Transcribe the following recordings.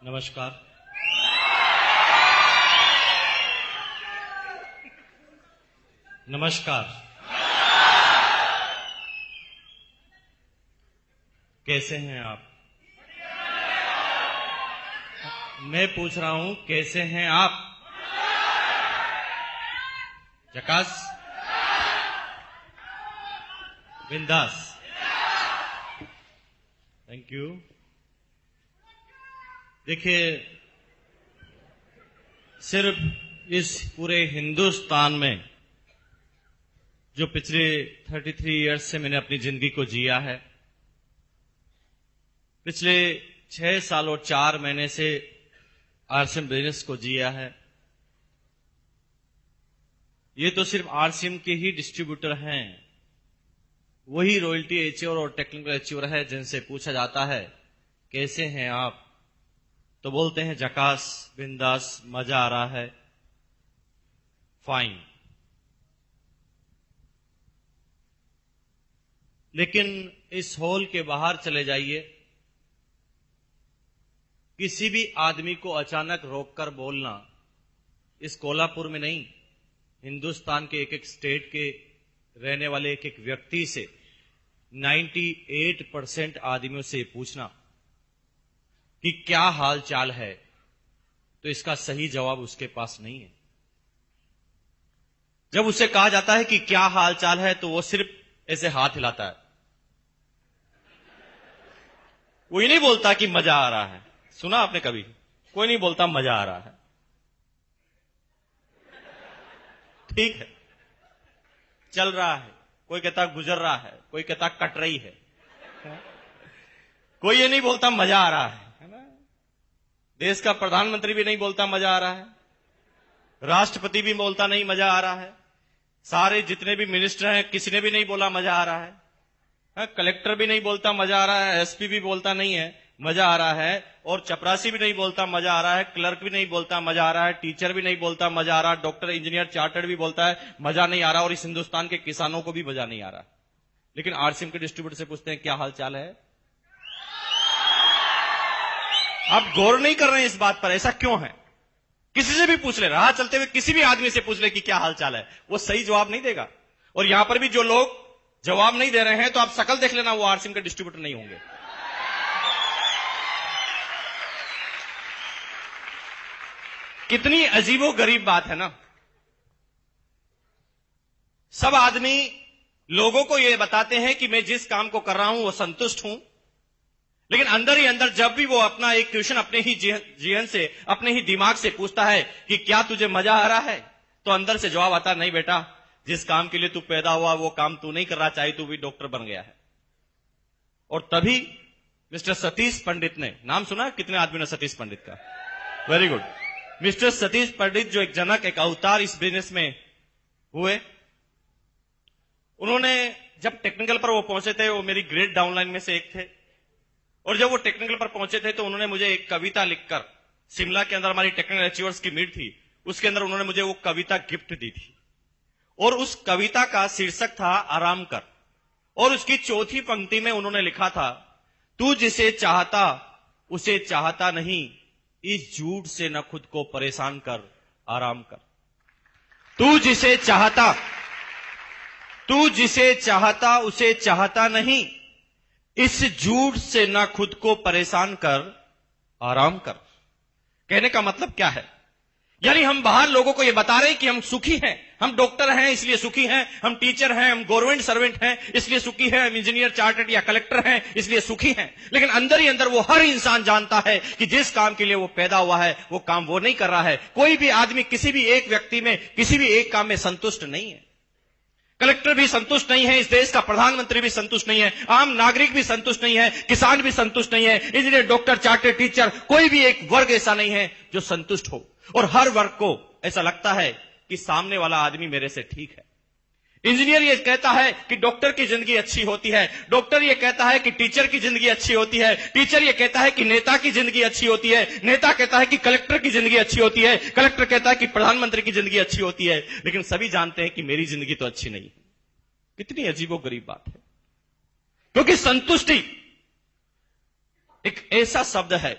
नमस्कार। नमस्कार। कैसे हैं आप? मैं पूछ रहा हूं कैसे हैं आप? झकास? बिंदास? Thank you. देखिए, सिर्फ इस पूरे हिंदुस्तान में जो पिछले 33 इयर्स से मैंने अपनी जिंदगी को जिया है, पिछले 6 साल और 4 महीने से आरसीएम बिजनेस को जिया है। ये तो सिर्फ आरसीएम के ही डिस्ट्रीब्यूटर हैं, वही रॉयल्टी अचीवर और टेक्निकल अचीवर है जिनसे पूछा जाता है कैसे हैं आप, तो बोलते हैं झकास, बिंदास, मजा आ रहा है, फाइन। लेकिन इस हॉल के बाहर चले जाइए, किसी भी आदमी को अचानक रोककर बोलना, इस कोल्हापुर में नहीं, हिंदुस्तान के एक एक स्टेट के रहने वाले एक एक व्यक्ति से 98% आदमियों से पूछना कि क्या हाल चाल है, तो इसका सही जवाब उसके पास नहीं है। जब उसे कहा जाता है कि क्या हाल चाल है, तो वो सिर्फ ऐसे हाथ हिलाता है, वो ये नहीं बोलता कि मजा आ रहा है। सुना आपने कभी? कोई नहीं बोलता मजा आ रहा है। ठीक है, चल रहा है, कोई कहता गुजर रहा है, कोई कहता कट रही है, कोई ये नहीं बोलता मजा आ रहा है ना? देश का प्रधानमंत्री भी नहीं बोलता मजा आ रहा है, राष्ट्रपति भी बोलता नहीं मजा आ रहा है, सारे जितने भी मिनिस्टर हैं किसी ने भी नहीं बोला मजा आ रहा है, कलेक्टर भी नहीं बोलता मजा आ रहा है, एसपी भी बोलता नहीं है मजा आ रहा है, और चपरासी भी नहीं बोलता मजा आ रहा है, क्लर्क भी नहीं बोलता मजा आ रहा है, टीचर भी नहीं बोलता मजा आ रहा है, डॉक्टर, इंजीनियर, चार्टर्ड भी बोलता है मजा नहीं आ रहा, और इस हिंदुस्तान के किसानों को भी मजा नहीं आ रहा। लेकिन आरसीएम के डिस्ट्रीब्यूटर से पूछते हैं क्या हाल चाल है? आप गौर नहीं कर रहे हैं इस बात पर, ऐसा क्यों है? किसी से भी पूछ ले, राह चलते हुए किसी भी आदमी से पूछ ले कि क्या हाल चाल है, वो सही जवाब नहीं देगा। और यहां पर भी जो लोग जवाब नहीं दे रहे हैं, तो आप शकल देख लेना, वो आरसीएम के डिस्ट्रीब्यूटर नहीं होंगे। कितनी अजीबो गरीब बात है ना। सब आदमी लोगों को यह बताते हैं कि मैं जिस काम को कर रहा हूं वो संतुष्ट हूं, लेकिन अंदर ही अंदर जब भी वो अपना एक क्वेश्चन अपने ही जीवन से, अपने ही दिमाग से पूछता है कि क्या तुझे मजा आ रहा है, तो अंदर से जवाब आता नहीं बेटा, जिस काम के लिए तू पैदा हुआ वो काम तू नहीं कर रहा, चाहे तू भी डॉक्टर बन गया है। और तभी मिस्टर सतीश पंडित ने, नाम सुना कितने आदमी ने सतीश पंडित का? Very good. मिस्टर सतीश पंडित जो एक जनक, एक अवतार इस बिजनेस में हुए, उन्होंने जब टेक्निकल पर वो पहुंचे थे, वो मेरी ग्रेट डाउनलाइन में से एक थे, और जब वो टेक्निकल पर पहुंचे थे तो उन्होंने मुझे एक कविता लिखकर, शिमला के अंदर हमारी टेक्निकल अचीवर्स की मीट थी, उसके अंदर उन्होंने मुझे वो कविता गिफ्ट दी थी, और उस कविता का शीर्षक था आराम कर, और उसकी चौथी पंक्ति में उन्होंने लिखा था, तू जिसे चाहता उसे चाहता नहीं, इस झूठ से न खुद को परेशान कर, आराम कर। तू जिसे चाहता उसे चाहता नहीं, इस झूठ से न खुद को परेशान कर, आराम कर। कहने का मतलब क्या है? यानी हम बाहर लोगों को यह बता रहे हैं कि हम सुखी हैं, हम डॉक्टर हैं इसलिए सुखी हैं, हम टीचर हैं, हम गवर्नमेंट सर्वेंट हैं इसलिए सुखी हैं, हम इंजीनियर, चार्टर्ड या कलेक्टर हैं इसलिए सुखी हैं। लेकिन अंदर ही अंदर वो हर इंसान जानता है कि जिस काम के लिए वो पैदा हुआ है वो काम वो नहीं कर रहा है। कोई भी आदमी किसी भी एक व्यक्ति में, किसी भी एक काम में संतुष्ट नहीं है। कलेक्टर भी संतुष्ट नहीं है, इस देश का प्रधानमंत्री भी संतुष्ट नहीं है, आम नागरिक भी संतुष्ट नहीं है, किसान भी संतुष्ट नहीं है, इंजीनियर, डॉक्टर, चार्टर्ड टीचर, कोई भी एक वर्ग ऐसा नहीं है जो संतुष्ट हो। और हर वर्ग को ऐसा लगता है कि सामने वाला आदमी मेरे से ठीक है। इंजीनियर ये कहता है कि डॉक्टर की जिंदगी अच्छी होती है, डॉक्टर ये कहता है कि टीचर की जिंदगी अच्छी होती है, टीचर ये कहता है कि नेता की जिंदगी अच्छी होती है, नेता कहता है कि कलेक्टर की जिंदगी अच्छी होती है, कलेक्टर कहता है कि प्रधानमंत्री की जिंदगी अच्छी होती है, लेकिन सभी जानते हैं कि मेरी जिंदगी तो अच्छी नहीं है। कितनी अजीबोगरीब बात है, क्योंकि संतुष्टि एक ऐसा शब्द है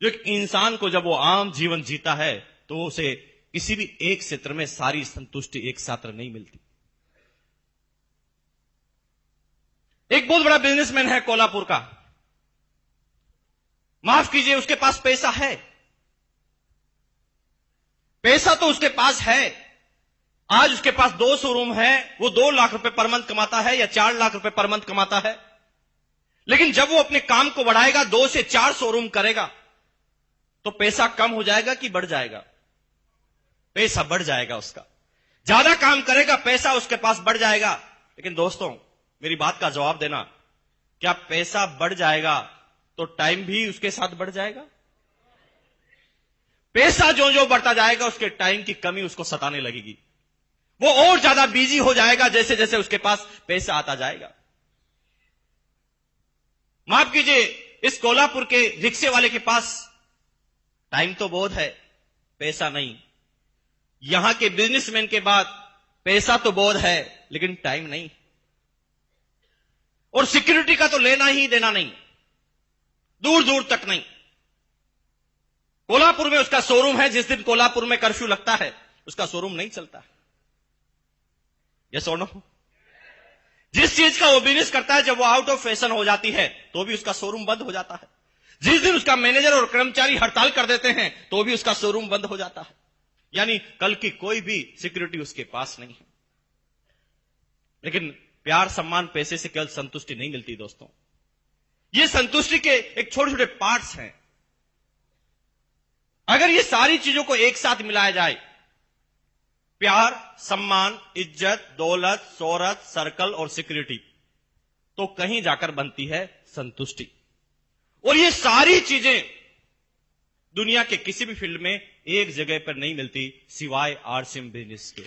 जो एक इंसान को जब वो आम जीवन जीता है तो उसे किसी भी एक क्षेत्र में सारी संतुष्टि एक साथ नहीं मिलती। एक बहुत बड़ा बिजनेसमैन है कोल्हापुर का, माफ कीजिए, उसके पास पैसा है, पैसा तो उसके पास है। आज उसके पास 2 शोरूम है, वो 2 लाख रुपए पर मंथ कमाता है या 4 लाख रुपए पर मंथ कमाता है। लेकिन जब वो अपने काम को बढ़ाएगा, 2 से 4 शोरूम करेगा, तो पैसा कम हो जाएगा कि बढ़ जाएगा? पैसा बढ़ जाएगा उसका। ज्यादा काम करेगा, पैसा उसके पास बढ़ जाएगा। लेकिन दोस्तों, मेरी बात का जवाब देना, क्या पैसा बढ़ जाएगा तो टाइम भी उसके साथ बढ़ जाएगा? पैसा जो जो बढ़ता जाएगा, उसके टाइम की कमी उसको सताने लगेगी। वो और ज्यादा बिजी हो जाएगा जैसे जैसे उसके पास पैसा आता जाएगा। माफ कीजिए, इस कोल्हापुर के रिक्शे वाले के पास टाइम तो बहुत है, पैसा नहीं। यहां के बिजनेसमैन के बाद पैसा तो बहुत है, लेकिन टाइम नहीं। और सिक्योरिटी का तो लेना ही देना नहीं, दूर दूर तक नहीं। कोल्हापुर में उसका शोरूम है, जिस दिन कोल्हापुर में कर्फ्यू लगता है उसका शोरूम नहीं चलता। यस और नो? जिस चीज का वो बिजनेस करता है, जब वो आउट ऑफ फैशन हो जाती है तो भी उसका शोरूम बंद हो जाता है। जिस दिन उसका मैनेजर और कर्मचारी हड़ताल कर देते हैं तो भी उसका शोरूम बंद हो जाता है। यानी कल की कोई भी सिक्योरिटी उसके पास नहीं है। लेकिन प्यार, सम्मान, पैसे से केवल संतुष्टि नहीं मिलती दोस्तों। ये संतुष्टि के एक छोटे छोटे पार्ट्स हैं। अगर ये सारी चीजों को एक साथ मिलाया जाए, प्यार, सम्मान, इज्जत, दौलत, शोहरत, सर्कल और सिक्योरिटी, तो कहीं जाकर बनती है संतुष्टि। और ये सारी चीजें दुनिया के किसी भी फील्ड में एक जगह पर नहीं मिलती सिवाय आरसीएम बिजनेस के।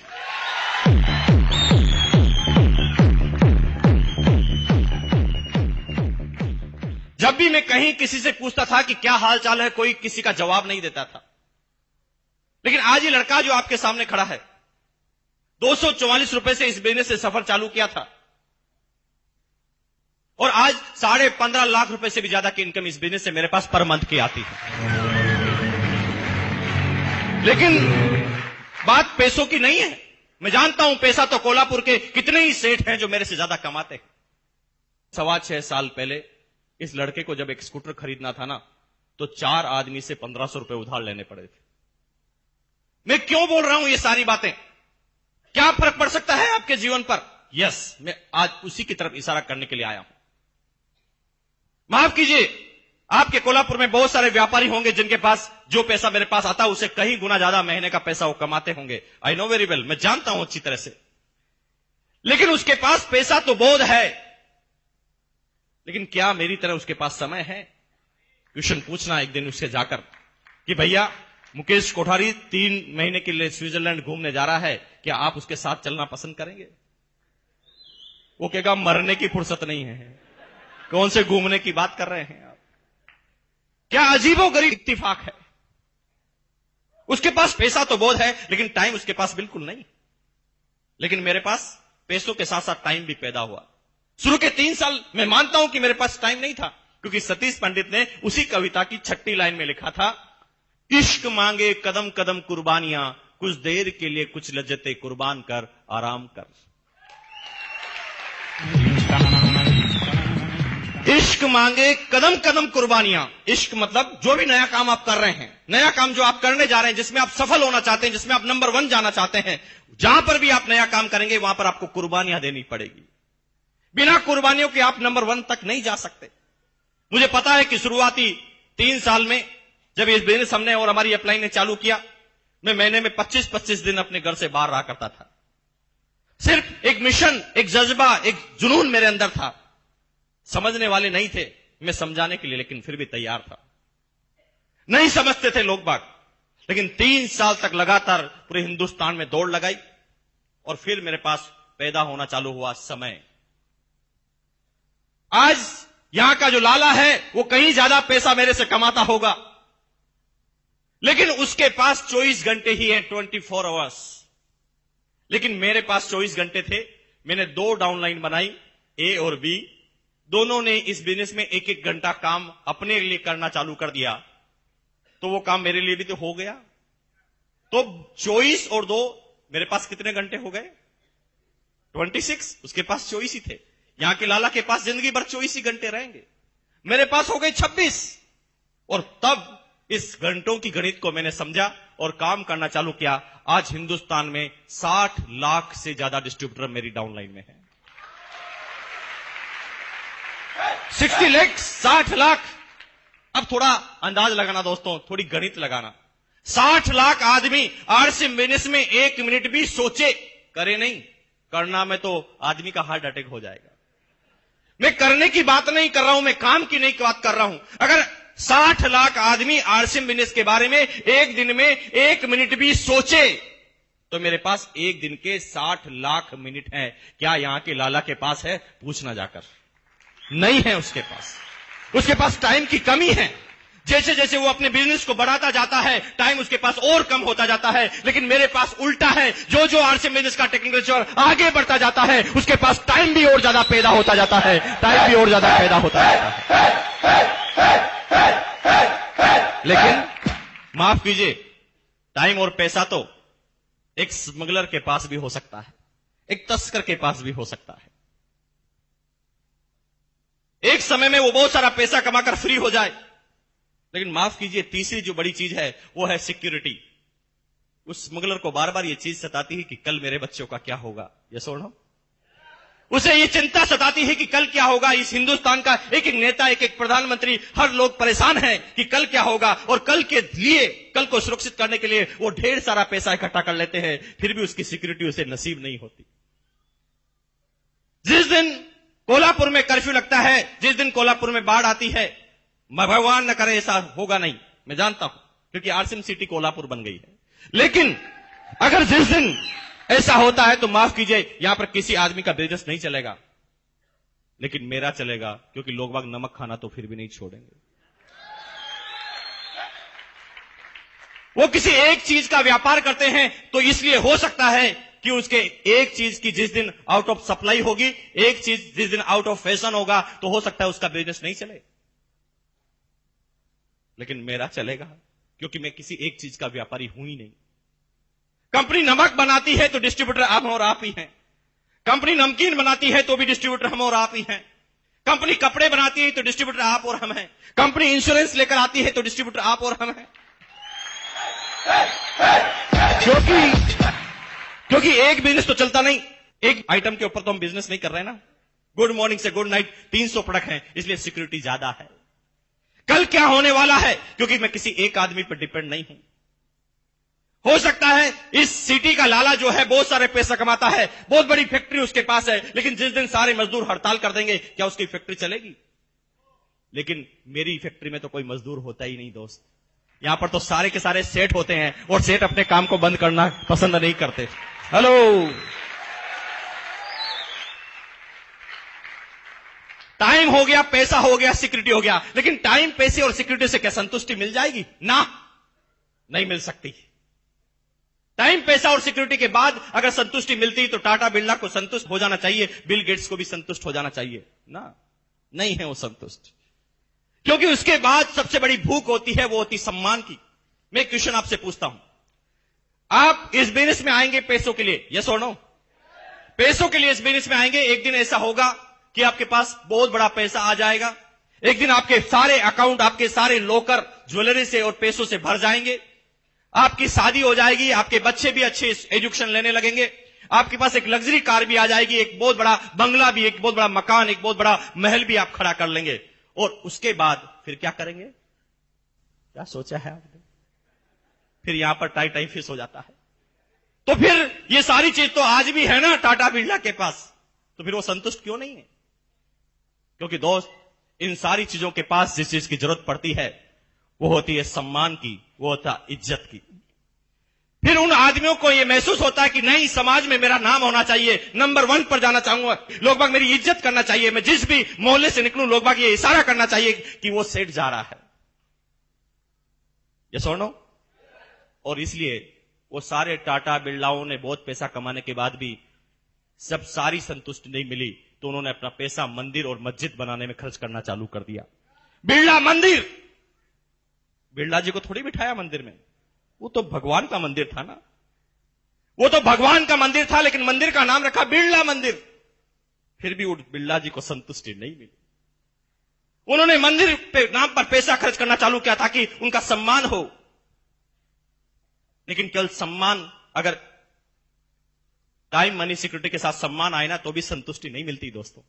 जब भी मैं कहीं किसी से पूछता था कि क्या हाल चाल है, कोई किसी का जवाब नहीं देता था। लेकिन आज ये लड़का जो आपके सामने खड़ा है, 244 रुपए से इस बिजनेस से सफर चालू किया था और आज 15.5 लाख रुपए से भी ज्यादा की इनकम इस बिजनेस से मेरे पास पर मंथ की आती है। लेकिन बात पैसों की नहीं है। मैं जानता हूं पैसा तो कोल्हापुर के कितने ही सेठ हैं जो मेरे से ज्यादा कमाते हैं। 6.25 साल पहले इस लड़के को जब एक स्कूटर खरीदना था ना, तो 4 आदमी से 1500 रुपए उधार लेने पड़े थे। मैं क्यों बोल रहा हूं ये सारी बातें? क्या फर्क पड़ सकता है आपके जीवन पर? यस, मैं आज उसी की तरफ इशारा करने के लिए आया हूं। माफ कीजिए, आपके कोल्हापुर में बहुत सारे व्यापारी होंगे जिनके पास जो पैसा मेरे पास आता है उससे कहीं गुना ज्यादा महीने का पैसा वो कमाते होंगे। आई नो वेरी वेल, मैं जानता हूं अच्छी तरह से। लेकिन उसके पास पैसा तो बहुत है, लेकिन क्या मेरी तरह उसके पास समय है? क्वेश्चन पूछना एक दिन उससे जाकर कि भैया, मुकेश कोठारी 3 महीने के लिए स्विट्जरलैंड घूमने जा रहा है, क्या आप उसके साथ चलना पसंद करेंगे? वो कहेगा मरने की फुर्सत नहीं है, कौन से घूमने की बात कर रहे हैं आप? क्या अजीबोगरीब इत्तिफाक है। उसके पास पैसा तो बहुत है, लेकिन टाइम उसके पास बिल्कुल नहीं। लेकिन मेरे पास पैसों के साथ साथ टाइम भी पैदा हुआ। शुरू के 3 साल मैं मानता हूं कि मेरे पास टाइम नहीं था, क्योंकि सतीश पंडित ने उसी कविता की 6ठी लाइन में लिखा था, इश्क मांगे कदम कदम कुर्बानियां, कुछ देर के लिए कुछ लज्जतें कुर्बान कर आराम कर। इश्क मांगे कदम कदम कुर्बानियां। इश्क मतलब जो भी नया काम आप कर रहे हैं, नया काम जो आप करने जा रहे हैं, जिसमें आप सफल होना चाहते हैं, जिसमें आप नंबर 1 जाना चाहते हैं, जहां पर भी आप नया काम करेंगे वहां पर आपको कुर्बानियां देनी पड़ेगी। बिना कुर्बानियों के आप नंबर 1 तक नहीं जा सकते। मुझे पता है कि शुरुआती 3 साल में जब इस बिजनेस हमने और हमारी अपलाइन ने चालू किया, मैं महीने में 25-25 दिन अपने घर से बाहर रहा करता था। सिर्फ एक मिशन, एक जज्बा, एक जुनून मेरे अंदर था। समझने वाले नहीं थे मैं समझाने के लिए, लेकिन फिर भी तैयार था। नहीं समझते थे लोग बाग, लेकिन 3 साल तक लगातार पूरे हिंदुस्तान में दौड़ लगाई और फिर मेरे पास पैदा होना चालू हुआ समय। आज यहां का जो लाला है वो कहीं ज्यादा पैसा मेरे से कमाता होगा, लेकिन उसके पास 24 घंटे ही है, 24 आवर्स। लेकिन मेरे पास 24 घंटे थे। मैंने 2 डाउनलाइन बनाई, ए और बी। दोनों ने इस बिजनेस में 1-1 घंटा काम अपने लिए करना चालू कर दिया। तो वो काम मेरे लिए भी तो हो गया। तो 24 और 2 मेरे पास कितने घंटे हो गए? 26। उसके पास 24 ही थे। यहां के लाला के पास जिंदगी भर 24 ही घंटे रहेंगे, मेरे पास हो गए 26। और तब इस घंटों की गणित को मैंने समझा और काम करना चालू किया। आज हिंदुस्तान में 60 लाख से ज्यादा डिस्ट्रीब्यूटर मेरी डाउनलाइन में है। 60 लाख, 60 लाख। अब थोड़ा अंदाज लगाना दोस्तों, थोड़ी गणित लगाना। 60 लाख आदमी आरसी बिजनेस में 1 मिनट भी सोचे, करे नहीं, करना में तो आदमी का हार्ट अटैक हो जाएगा। मैं करने की बात नहीं कर रहा हूं, मैं काम की नहीं बात कर रहा हूं। अगर 60 लाख आदमी आरसीएम बिजनेस के बारे में एक दिन में 1 मिनट भी सोचे तो मेरे पास एक दिन के 60 लाख मिनट हैं। क्या यहां के लाला के पास है? पूछना जाकर। नहीं है उसके पास। उसके पास टाइम की कमी है। जैसे जैसे वो अपने बिजनेस को बढ़ाता जाता है, टाइम उसके पास और कम होता जाता है। लेकिन मेरे पास उल्टा है। जो जो आरसीएम बिजनेस का टेक्निकल आगे बढ़ता जाता है, उसके पास टाइम भी और ज्यादा पैदा होता जाता है, टाइम भी और ज्यादा पैदा होता जाता है। लेकिन माफ कीजिए, टाइम और पैसा तो एक स्मगलर के पास भी हो सकता है, एक तस्कर के पास भी हो सकता है। एक समय में वो बहुत सारा पैसा कमाकर फ्री हो जाए। लेकिन माफ कीजिए, तीसरी जो बड़ी चीज है वो है सिक्योरिटी। उस स्मगलर को बार बार ये चीज सताती है कि कल मेरे बच्चों का क्या होगा। ये सुनो, उसे ये चिंता सताती है कि कल क्या होगा। इस हिंदुस्तान का एक एक नेता, एक एक प्रधानमंत्री, हर लोग परेशान हैं कि कल क्या होगा। और कल के लिए, कल को सुरक्षित करने के लिए वो ढेर सारा पैसा इकट्ठा कर लेते हैं, फिर भी उसकी सिक्योरिटी उसे नसीब नहीं होती। जिस दिन कोल्हापुर में कर्फ्यू लगता है, जिस दिन कोल्हापुर में बाढ़ आती है, भगवान न करे ऐसा होगा नहीं, मैं जानता हूं, क्योंकि आरसीएम सिटी कोल्हापुर बन गई है। लेकिन अगर जिस दिन ऐसा होता है तो माफ कीजिए, यहां पर किसी आदमी का बिजनेस नहीं चलेगा, लेकिन मेरा चलेगा, क्योंकि लोग बाग नमक खाना तो फिर भी नहीं छोड़ेंगे। वो किसी एक चीज का व्यापार करते हैं तो इसलिए हो सकता है कि उसके एक चीज की जिस दिन आउट ऑफ सप्लाई होगी, एक चीज जिस दिन आउट ऑफ फैशन होगा, तो हो सकता है उसका बिजनेस नहीं चले। लेकिन मेरा चलेगा, क्योंकि मैं किसी एक चीज का व्यापारी हूं ही नहीं। कंपनी नमक बनाती है तो डिस्ट्रीब्यूटर हम और आप ही हैं। कंपनी नमकीन बनाती है तो भी डिस्ट्रीब्यूटर हम और आप ही हैं। कंपनी कपड़े बनाती है तो डिस्ट्रीब्यूटर आप और हम हैं। कंपनी इंश्योरेंस लेकर आती है तो डिस्ट्रीब्यूटर आप और हम हैं। क्योंकि एक बिजनेस तो चलता नहीं, एक आइटम के ऊपर तो हम बिजनेस नहीं कर रहे ना। गुड मॉर्निंग से गुड नाइट 300 प्रोडक्ट हैं, इसलिए सिक्योरिटी ज्यादा है। कल क्या होने वाला है, क्योंकि मैं किसी एक आदमी पर डिपेंड नहीं हूं। हो सकता है इस सिटी का लाला जो है बहुत सारे पैसा कमाता है, बहुत बड़ी फैक्ट्री उसके पास है, लेकिन जिस दिन सारे मजदूर हड़ताल कर देंगे, क्या उसकी फैक्ट्री चलेगी? लेकिन मेरी फैक्ट्री में तो कोई मजदूर होता ही नहीं दोस्त। यहां पर तो सारे के सारे सेठ होते हैं, और सेठ अपने काम को बंद करना पसंद नहीं करते। हेलो, टाइम हो गया, पैसा हो गया, सिक्योरिटी हो गया, लेकिन टाइम, पैसे और सिक्योरिटी से क्या संतुष्टि मिल जाएगी? ना, नहीं मिल सकती। टाइम, पैसा और सिक्योरिटी के बाद अगर संतुष्टि मिलती तो टाटा बिरला को संतुष्ट हो जाना चाहिए, बिल गेट्स को भी संतुष्ट हो जाना चाहिए ना। नहीं है वो संतुष्ट, क्योंकि उसके बाद सबसे बड़ी भूख होती है, वो होती सम्मान की। मैं एक क्वेश्चन आपसे पूछता हूं, आप इस बिजनेस में आएंगे पैसों के लिए? यस और नो? पैसों के लिए इस बिजनेस में आएंगे। एक दिन ऐसा होगा कि आपके पास बहुत बड़ा पैसा आ जाएगा। एक दिन आपके सारे अकाउंट, आपके सारे लॉकर ज्वेलरी से और पैसों से भर जाएंगे। आपकी शादी हो जाएगी, आपके बच्चे भी अच्छे एजुकेशन लेने लगेंगे, आपके पास एक लग्जरी कार भी आ जाएगी, एक बहुत बड़ा बंगला भी, एक बहुत बड़ा मकान, एक बहुत बड़ा महल भी आप खड़ा कर लेंगे। और उसके बाद फिर क्या करेंगे? क्या सोचा है आपने? फिर यहां पर टाई फिश हो जाता है। तो फिर ये सारी चीज तो आज भी है ना टाटा बिरला के पास, तो फिर वो संतुष्ट क्यों नहीं है? क्योंकि दोस्त, इन सारी चीजों के पास जिस चीज की जरूरत पड़ती है वो होती है सम्मान की, वो होता है इज्जत की। फिर उन आदमियों को यह महसूस होता है कि नहीं, समाज में मेरा नाम होना चाहिए, नंबर 1 पर जाना चाहूंगा, लोग बाग मेरी इज्जत करना चाहिए, मैं जिस भी मोहल्ले से निकलूं लोग बाग ये इशारा करना चाहिए कि वो सेठ जा रहा है। ये सुनो, और इसलिए वो सारे टाटा बिरलाओं ने बहुत पैसा कमाने के बाद भी जब सारी संतुष्टि नहीं मिली तो उन्होंने अपना पैसा मंदिर और मस्जिद बनाने में खर्च करना चालू कर दिया। बिरला मंदिर बिरला जी को थोड़ी बिठाया मंदिर में, वो तो भगवान का मंदिर था ना, वो तो भगवान का मंदिर था, लेकिन मंदिर का नाम रखा बिरला मंदिर। फिर भी उस बिरला जी को संतुष्टि नहीं मिली। उन्होंने मंदिर पे नाम पर पैसा खर्च करना चालू किया ताकि उनका सम्मान हो, लेकिन केवल सम्मान, अगर टाइम मनी सिक्योरिटी के साथ सम्मान आए ना तो भी संतुष्टि नहीं मिलती दोस्तों।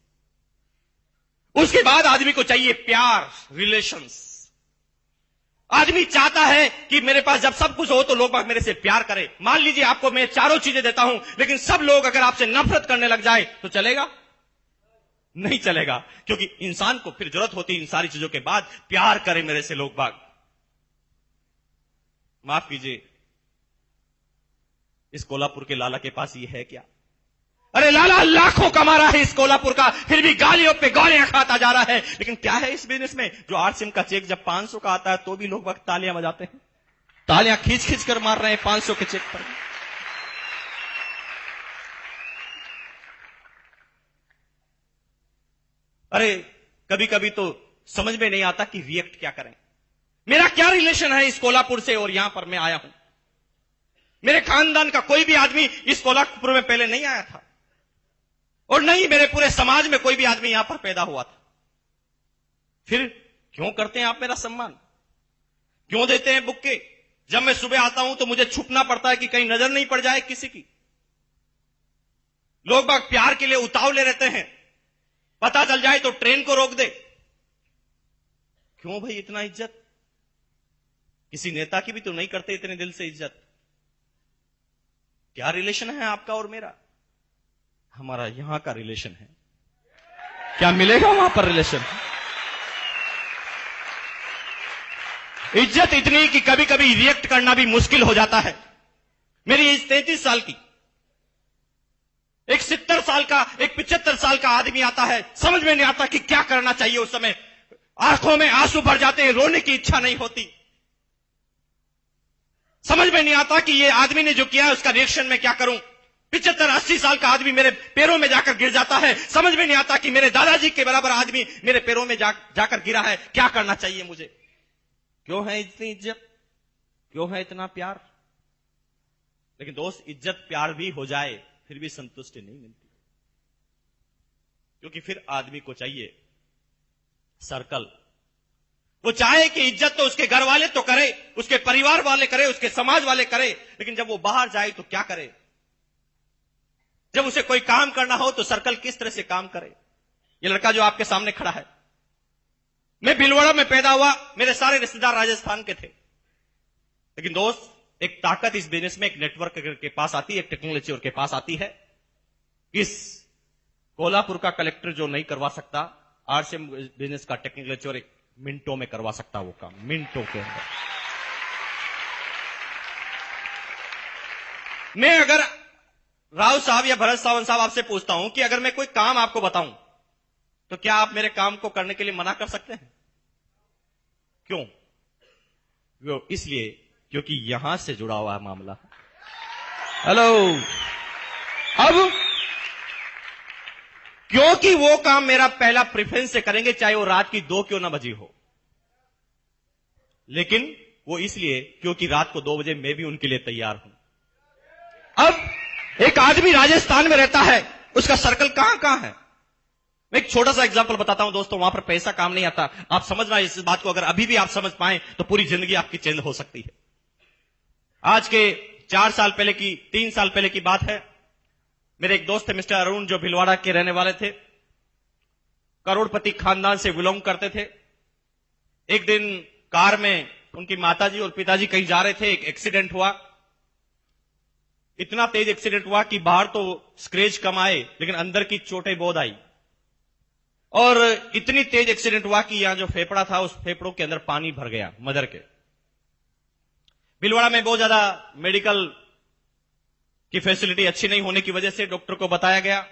उसके बाद आदमी को चाहिए प्यार, रिलेशंस। आदमी चाहता है कि मेरे पास जब सब कुछ हो तो लोग मेरे से प्यार करें। मान लीजिए आपको मैं चारों चीजें देता हूं, लेकिन सब लोग अगर आपसे नफरत करने लग जाए तो चलेगा? नहीं चलेगा, क्योंकि इंसान को फिर जरूरत होती है इन सारी चीजों के बाद प्यार करें मेरे से लोग बाग। माफ कीजिए, इस कोल्हापुर के लाला के पास ये है क्या? अरे लाला लाखों कमा रहा है इस कोल्हापुर का, फिर भी गालियों पे गालियां खाता जा रहा है। लेकिन क्या है इस बिजनेस में? जो आरसीएम का चेक जब 500 का आता है तो भी लोग वक्त तालियां बजाते हैं, तालियां खींच खींच कर मार रहे हैं 500 के चेक पर। अरे कभी कभी तो समझ में नहीं आता कि रिएक्ट क्या करें। मेरा क्या रिलेशन है इस कोल्हापुर से और यहां पर मैं आया हूं? मेरे खानदान का कोई भी आदमी इस कोल्हापुर में पहले नहीं आया था, और नहीं मेरे पूरे समाज में कोई भी आदमी यहां पर पैदा हुआ था। फिर क्यों करते हैं आप मेरा सम्मान? क्यों देते हैं बुक्के? जब मैं सुबह आता हूं तो मुझे छुपना पड़ता है कि कहीं नजर नहीं पड़ जाए किसी की। लोग बाग प्यार के लिए उतावले रहते हैं, पता चल जाए तो ट्रेन को रोक दे। क्यों भाई इतना इज्जत? किसी नेता की भी तो नहीं करते इतने दिल से इज्जत। क्या रिलेशन है आपका और मेरा? हमारा यहां का रिलेशन है, क्या मिलेगा वहां पर रिलेशन? इज्जत इतनी कि कभी कभी रिएक्ट करना भी मुश्किल हो जाता है। मेरी एज 33 साल की, एक 70 साल का, एक 75 साल का आदमी आता है, समझ में नहीं आता कि क्या करना चाहिए। उस समय आंखों में आंसू भर जाते हैं, रोने की इच्छा नहीं होती। समझ में नहीं आता कि ये आदमी ने जो किया है उसका रिएक्शन में क्या करूं। 75-80 साल का आदमी मेरे पैरों में जाकर गिर जाता है, समझ में नहीं आता कि मेरे दादाजी के बराबर आदमी मेरे पैरों में जाकर गिरा है, क्या करना चाहिए मुझे? क्यों है इतनी इज्जत? क्यों है इतना प्यार? लेकिन दोस्त, इज्जत प्यार भी हो जाए फिर भी संतुष्टि नहीं मिलती, क्योंकि फिर आदमी को चाहिए सर्कल। वो चाहे कि इज्जत तो उसके घर वाले तो करे, उसके परिवार वाले करे, उसके समाज वाले करे, लेकिन जब वो बाहर जाए तो क्या करे? जब उसे कोई काम करना हो तो सर्कल किस तरह से काम करे? ये लड़का जो आपके सामने खड़ा है, मैं भीलवाड़ा में पैदा हुआ, मेरे सारे रिश्तेदार राजस्थान के थे। लेकिन दोस्त, एक ताकत इस बिजनेस में एक नेटवर्क के पास आती है, एक टेक्नोलॉजी के पास आती है। इस कोल्हापुर का कलेक्टर जो नहीं करवा सकता, आरसीएम बिजनेस का टेक्नोलॉजी और एक मिनटों में करवा सकता वो काम, मिनटों के अंदर। मैं अगर राव साहब या भरत सावंत साहब आपसे पूछता हूं कि अगर मैं कोई काम आपको बताऊं तो क्या आप मेरे काम को करने के लिए मना कर सकते हैं? क्यों? वो इसलिए क्योंकि यहां से जुड़ा हुआ है मामला। हेलो, अब क्योंकि वो काम मेरा पहला प्रेफरेंस से करेंगे, चाहे वो रात की 2 क्यों ना बजी हो, लेकिन वो इसलिए क्योंकि रात को 2 बजे मैं भी उनके लिए तैयार हूं। अब एक आदमी राजस्थान में रहता है, उसका सर्कल कहां कहां है? मैं एक छोटा सा एग्जांपल बताता हूं दोस्तों, वहां पर पैसा काम नहीं आता। आप समझना इस बात को, अगर अभी भी आप समझ पाए तो पूरी जिंदगी आपकी चेंज हो सकती है। आज के 4 साल पहले की, 3 साल पहले की बात है। मेरे एक दोस्त थे मिस्टर अरुण, जो भीलवाड़ा के रहने वाले थे, करोड़पति खानदान से बिलोंग करते थे। एक दिन कार में उनकी माताजी और पिताजी कहीं जा रहे थे, एक एक्सीडेंट हुआ। इतना तेज एक्सीडेंट हुआ कि बाहर तो स्क्रैच कम आए, लेकिन अंदर की चोटें बहुत आई। और इतनी तेज एक्सीडेंट हुआ कि यहां जो फेफड़ा था, उस फेफड़ों के अंदर पानी भर गया मदर के। भीलवाड़ा में बहुत ज्यादा मेडिकल की फैसिलिटी अच्छी नहीं होने की वजह से डॉक्टर को बताया गया।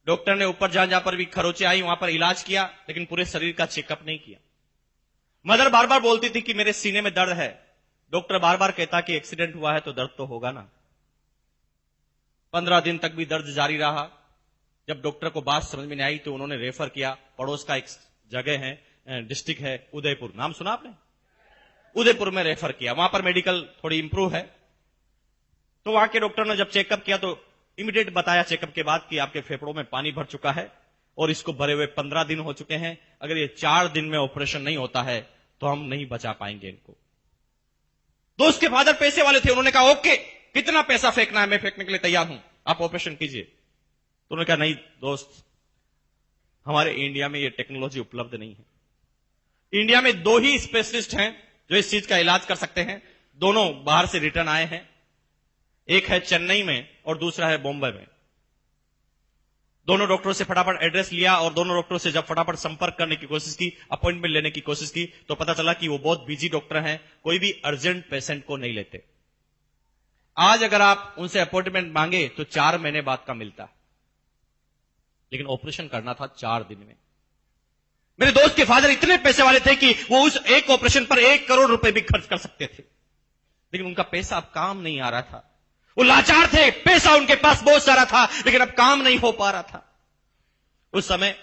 डॉक्टर ने ऊपर जहां पर भी खरोचे आई वहां पर इलाज किया, लेकिन पूरे शरीर का चेकअप नहीं किया। मदर बार बार बोलती थी कि मेरे सीने में दर्द है। डॉक्टर बार बार कहता कि एक्सीडेंट हुआ है तो दर्द तो होगा ना। 15 दिन तक भी दर्द जारी रहा। जब डॉक्टर को बात समझ में नहीं आई तो उन्होंने रेफर किया। पड़ोस का एक जगह है, डिस्ट्रिक्ट है उदयपुर, नाम सुना आपने? उदयपुर में रेफर किया। वहां पर मेडिकल थोड़ी इंप्रूव है। तो वहां के डॉक्टर ने जब चेकअप किया तो इमीडिएट बताया चेकअप के बाद कि आपके फेफड़ों में पानी भर चुका है और इसको भरे हुए 15 दिन हो चुके हैं। अगर ये 4 दिन में ऑपरेशन नहीं होता है तो हम नहीं बचा पाएंगे इनको। दोस्त के फादर पैसे वाले थे, उन्होंने कहा ओके, कितना पैसा फेंकना है, मैं फेंकने के लिए तैयार हूं, आप ऑपरेशन कीजिए। तो उन्होंने कहा नहीं दोस्त, हमारे इंडिया में ये टेक्नोलॉजी उपलब्ध नहीं है। इंडिया में 2 ही स्पेशलिस्ट हैं जो इस चीज का इलाज कर सकते हैं। दोनों बाहर से रिटर्न आए हैं, एक है चेन्नई में और दूसरा है बॉम्बे में। दोनों डॉक्टरों से फटाफट एड्रेस लिया और दोनों डॉक्टरों से जब फटाफट संपर्क करने की कोशिश की, अपॉइंटमेंट लेने की कोशिश की, तो पता चला कि वो बहुत बिजी डॉक्टर हैं, कोई भी अर्जेंट पेशेंट को नहीं लेते। आज अगर आप उनसे अपॉइंटमेंट मांगे तो 4 महीने बाद का मिलता, लेकिन ऑपरेशन करना था 4 दिन में। मेरे दोस्त के फादर इतने पैसे वाले थे कि वो उस एक ऑपरेशन पर 1 करोड़ रुपए भी खर्च कर सकते थे, लेकिन उनका पैसा अब काम नहीं आ रहा था। वो लाचार थे, पैसा उनके पास बहुत सारा था लेकिन अब काम नहीं हो पा रहा था। उस समय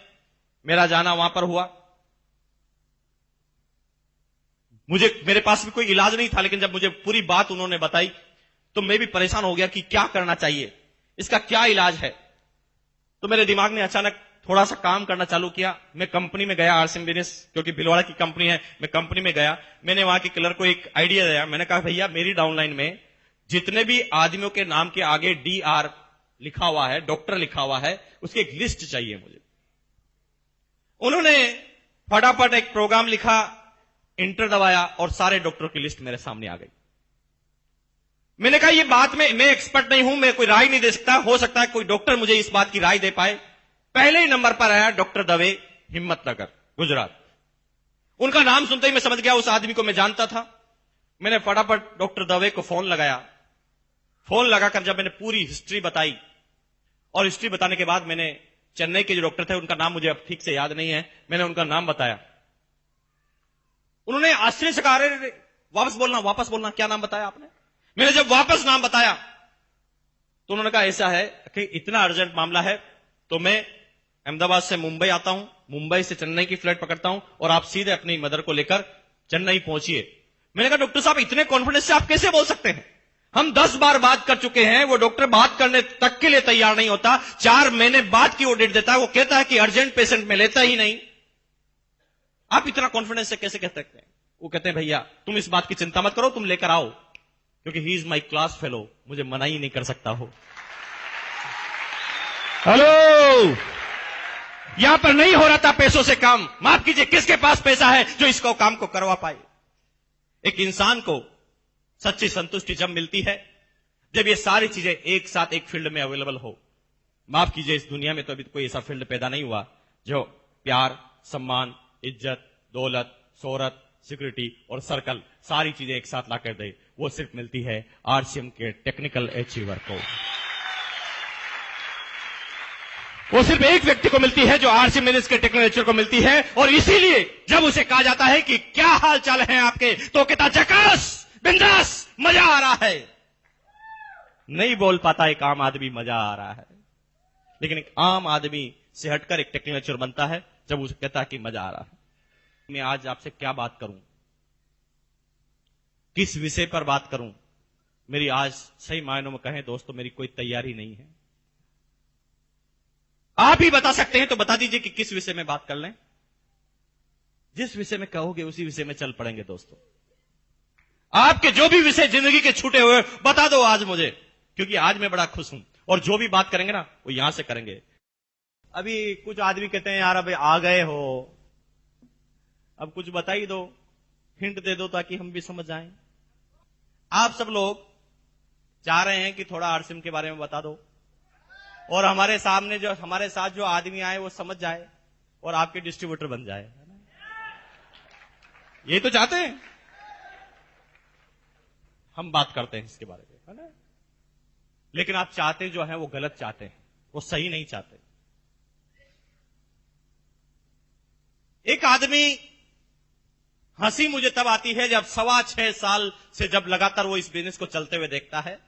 मेरा जाना वहां पर हुआ। मेरे पास भी कोई इलाज नहीं था, लेकिन जब मुझे पूरी बात उन्होंने बताई तो मैं भी परेशान हो गया कि क्या करना चाहिए, इसका क्या इलाज है। तो मेरे दिमाग ने अचानक थोड़ा सा काम करना चालू किया। मैं कंपनी में गया, आरसीएम बिजनेस, क्योंकि भिलवाड़ा की कंपनी है, मैं कंपनी में गया। मैंने वहां के क्लर्क को एक आइडिया दिया। मैंने कहा भैया मेरी डाउनलाइन में जितने भी आदमियों के नाम के आगे DR लिखा हुआ है, डॉक्टर लिखा हुआ है, उसकी एक लिस्ट चाहिए मुझे। उन्होंने फटाफट एक प्रोग्राम लिखा, इंटर दबाया और सारे डॉक्टरों की लिस्ट मेरे सामने आ गई। मैंने कहा ये बात में मैं एक्सपर्ट नहीं हूं, मैं कोई राय नहीं दे सकता, हो सकता है कोई डॉक्टर मुझे इस बात की राय दे पाए। पहले ही नंबर पर आया डॉक्टर दवे, हिम्मतनगर, गुजरात। उनका नाम सुनते ही मैं समझ गया उस आदमी को मैं जानता था। मैंने फटाफट डॉक्टर दवे को फोन लगाया। फोन लगाकर जब मैंने पूरी हिस्ट्री बताई, और हिस्ट्री बताने के बाद मैंने चेन्नई के जो डॉक्टर थे, उनका नाम मुझे अब ठीक से याद नहीं है, मैंने उनका नाम बताया। उन्होंने आश्चर्य से कहा अरे वापस बोलना, क्या नाम बताया आपने? मैंने जब वापस नाम बताया तो उन्होंने कहा ऐसा है कि इतना अर्जेंट मामला है तो मैं अहमदाबाद से मुंबई आता हूं, मुंबई से चेन्नई की फ्लाइट पकड़ता हूं और आप सीधे अपनी मदर को लेकर चेन्नई पहुंचिए। मैंने कहा डॉक्टर साहब इतने कॉन्फिडेंस से आप कैसे बोल सकते हैं? हम 10 बार बात कर चुके हैं, वो डॉक्टर बात करने तक के लिए तैयार नहीं होता। 4 महीने बाद की वो डेट देता है, वो कहता है कि अर्जेंट पेशेंट में लेता ही नहीं। आप इतना कॉन्फिडेंस से कैसे कह सकते हैं? वो कहते हैं भैया तुम इस बात की चिंता मत करो, तुम लेकर आओ, क्योंकि he is my class fellow, मुझे मना ही नहीं कर सकता हो। हेलो, यहां पर नहीं हो रहा था पैसों से काम। माफ कीजिए, किसके पास पैसा है जो इसको काम को करवा पाए? एक इंसान को सच्ची संतुष्टि जब मिलती है जब ये सारी चीजें एक साथ एक फील्ड में अवेलेबल हो। माफ कीजिए, इस दुनिया में तो अभी कोई ऐसा फील्ड पैदा नहीं हुआ जो प्यार, सम्मान, इज्जत, दौलत, शोहरत, सिक्योरिटी और सर्कल सारी चीजें एक साथ ला कर दे। वो सिर्फ मिलती है आरसीएम के टेक्निकल अचीवर को। वो सिर्फ एक व्यक्ति को मिलती है जो आरसीएम के टेक्निकल अचीवर को मिलती है। और इसीलिए जब उसे कहा जाता है कि क्या हाल चाल है आपके, तो कहता झकास, बिंदास, मजा आ रहा है। नहीं बोल पाता एक आम आदमी मजा आ रहा है, लेकिन एक आम आदमी से हटकर एक टेक्निकल अचीवर बनता है जब उसे कहता है कि मजा आ रहा है। मैं आज आपसे क्या बात करूं, किस विषय पर बात करूं, मेरी आज सही मायनों में कहें दोस्तों मेरी कोई तैयारी नहीं है। आप ही बता सकते हैं तो बता दीजिए कि किस विषय में बात कर लें। जिस विषय में कहोगे उसी विषय में चल पड़ेंगे दोस्तों। आपके जो भी विषय जिंदगी के छूटे हुए बता दो आज मुझे, क्योंकि आज मैं बड़ा खुश हूं और जो भी बात करेंगे ना वो यहां से करेंगे। अभी कुछ आदमी कहते हैं यार अब आ गए हो, अब कुछ बता ही दो, हिंट दे दो ताकि हम भी समझ जाएं। आप सब लोग चाह रहे हैं कि थोड़ा आरसीएम के बारे में बता दो और हमारे सामने जो हमारे साथ जो आदमी आए वो समझ जाए और आपके डिस्ट्रीब्यूटर बन जाए। ये तो चाहते हैं, हम बात करते हैं इसके बारे में, है ना? लेकिन आप चाहते जो है वो गलत चाहते हैं, वो सही नहीं चाहते। एक आदमी, हंसी मुझे तब आती है जब 6.25 साल से जब लगातार वो इस बिजनेस को चलते हुए देखता है,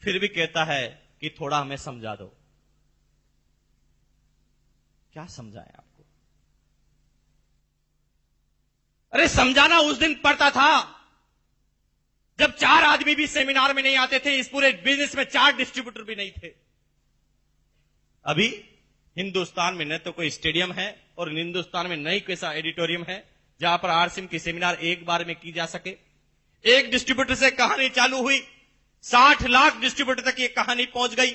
फिर भी कहता है कि थोड़ा हमें समझा दो। क्या समझाएं आपको? अरे समझाना उस दिन पड़ता था जब 4 आदमी भी सेमिनार में नहीं आते थे, इस पूरे बिजनेस में 4 डिस्ट्रीब्यूटर भी नहीं थे। अभी हिंदुस्तान में न तो कोई स्टेडियम है और हिंदुस्तान में नई कैसा एडिटोरियम है जहां पर आरसीएम की सेमिनार एक बार में की जा सके। एक डिस्ट्रीब्यूटर से कहानी चालू हुई, 60 लाख डिस्ट्रीब्यूटर तक ये कहानी पहुंच गई,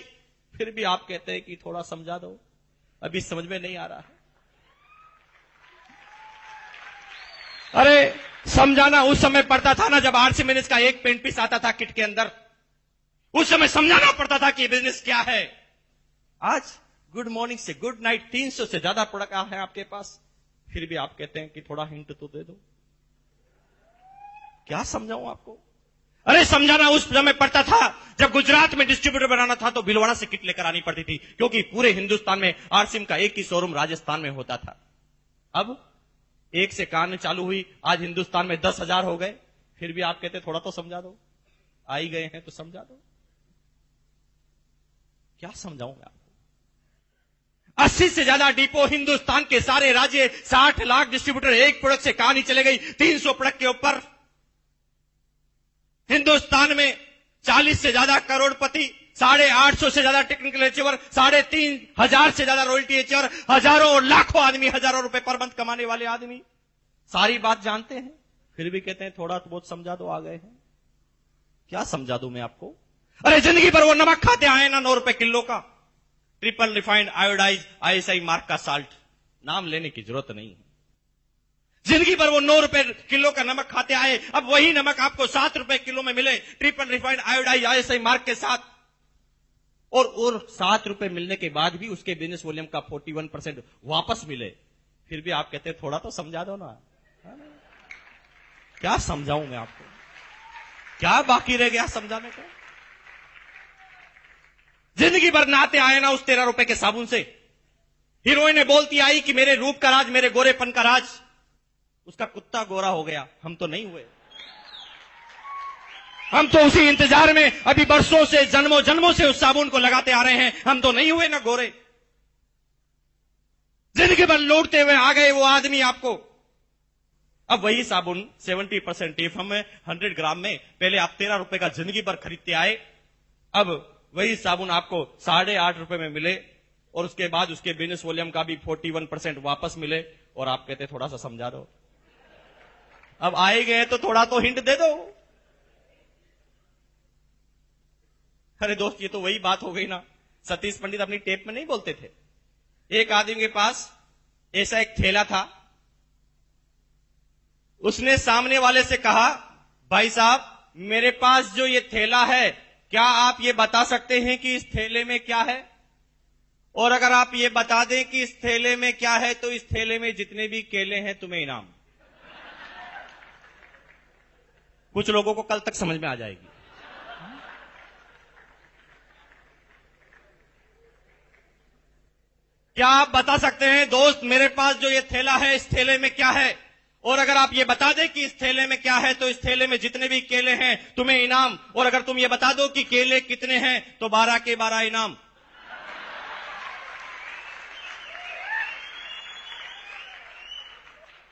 फिर भी आप कहते हैं कि थोड़ा समझा दो, अभी समझ में नहीं आ रहा है। अरे समझाना उस समय पड़ता था ना जब आरसी बिजनेस का एक पेंट पीस आता था किट के अंदर, उस समय समझाना पड़ता था कि ये बिजनेस क्या है। आज गुड मॉर्निंग से गुड नाइट 300 से ज्यादा प्रोडक्ट है आपके पास, फिर भी आप कहते हैं कि थोड़ा हिंट तो दे दो। क्या समझाऊं आपको? अरे समझाना उस समय पड़ता था जब गुजरात में डिस्ट्रीब्यूटर बनाना था तो भिलवाड़ा से किट लेकर आनी पड़ती थी, क्योंकि पूरे हिंदुस्तान में आरसीएम का एक ही शोरूम राजस्थान में होता था। अब एक से कहानी चालू हुई, आज हिंदुस्तान में 10,000 हो गए, फिर भी आप कहते थोड़ा तो समझा दो, आ ही गए हैं तो समझा दो। क्या समझाऊं मैं आपको? 80 से ज्यादा डिपो, हिंदुस्तान के सारे राज्य, 60 लाख डिस्ट्रीब्यूटर, एक प्रोडक्ट से कहानी चले गई 300 प्रोडक्ट के ऊपर। हिंदुस्तान में 40 से ज्यादा करोड़पति, 850 से ज्यादा टेक्निकल अचीवर, 3,500 से ज्यादा रॉयल्टी अचीवर, हजारों और लाखों आदमी, हजारों रुपए पर मंथ कमाने वाले आदमी, सारी बात जानते हैं, फिर भी कहते हैं थोड़ा तो बहुत समझा दो, आ गए हैं। क्या समझा दूं मैं आपको? अरे जिंदगी भर वो नमक खाते आए ना 9 रुपए किलो का, triple refined iodise ISI mark का साल्ट, नाम लेने की जरूरत नहीं है। जिंदगी भर वो 9 रुपए किलो का नमक खाते आए, अब वही नमक आपको 7 रुपए किलो में मिले, triple refined iodise ISI mark के साथ, और 7 रुपए मिलने के बाद भी उसके बिजनेस वॉल्यूम का 41% वापस मिले, फिर भी आप कहते हैं थोड़ा तो समझा दो ना। क्या समझाऊं मैं आपको? क्या बाकी रह गया समझाने को? जिंदगी भर नहाते आए ना उस 13 रुपए के साबुन से, हीरोइने बोलती आई कि मेरे रूप का राज, मेरे गोरेपन का राज, उसका कुत्ता गोरा हो गया, हम तो नहीं हुए। हम तो उसी इंतजार में अभी बरसों से, जन्मों जन्मों से उस साबुन को लगाते आ रहे हैं, हम तो नहीं हुए ना गोरे। जिंदगी भर लौटते हुए आ गए वो आदमी आपको। अब वही साबुन 70% टीफम में 100 ग्राम में, पहले आप 13 रुपए का जिंदगी भर खरीदते आए, अब वही साबुन आपको 8.5 रुपए में मिले, और उसके बाद उसके बिजनेस वॉल्यूम का भी 41% वापस मिले, और आप कहते थोड़ा सा समझा दो। अब आए गए तो थोड़ा तो हिंट दे दो। अरे दोस्त, ये तो वही बात हो गई ना, सतीश पंडित अपनी टेप में नहीं बोलते थे, एक आदमी के पास ऐसा एक थैला था, उसने सामने वाले से कहा, भाई साहब मेरे पास जो ये थैला है, क्या आप ये बता सकते हैं कि इस थैले में क्या है? और अगर आप ये बता दें कि इस थैले में क्या है तो इस थैले में जितने भी केले हैं तुम्हें इनाम। कुछ लोगों को कल तक समझ में आ जाएगी। क्या आप बता सकते हैं दोस्त, मेरे पास जो ये थैला है इस थैले में क्या है? और अगर आप ये बता दें कि इस थैले में क्या है तो इस थैले में जितने भी केले हैं तुम्हें इनाम, और अगर तुम ये बता दो कि केले कितने हैं तो 12 के 12 इनाम।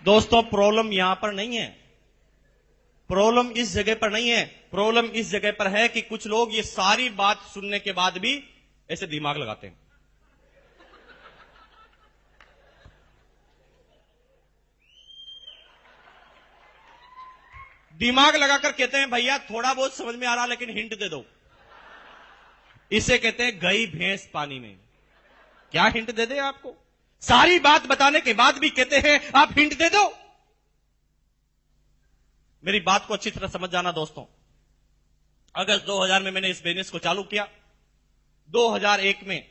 दोस्तों, प्रॉब्लम यहां पर नहीं है, प्रॉब्लम इस जगह पर नहीं है, प्रॉब्लम इस जगह पर है कि कुछ लोग ये सारी बात सुनने के बाद भी ऐसे दिमाग लगाते हैं। दिमाग लगाकर कहते हैं भैया थोड़ा बहुत समझ में आ रहा लेकिन हिंट दे दो। इसे कहते हैं गई भैंस पानी में। क्या हिंट दे दे आपको? सारी बात बताने के बाद भी कहते हैं आप हिंट दे दो। मेरी बात को अच्छी तरह समझ जाना दोस्तों। अगस्त 2000 में मैंने इस बिजनेस को चालू किया। 2001 में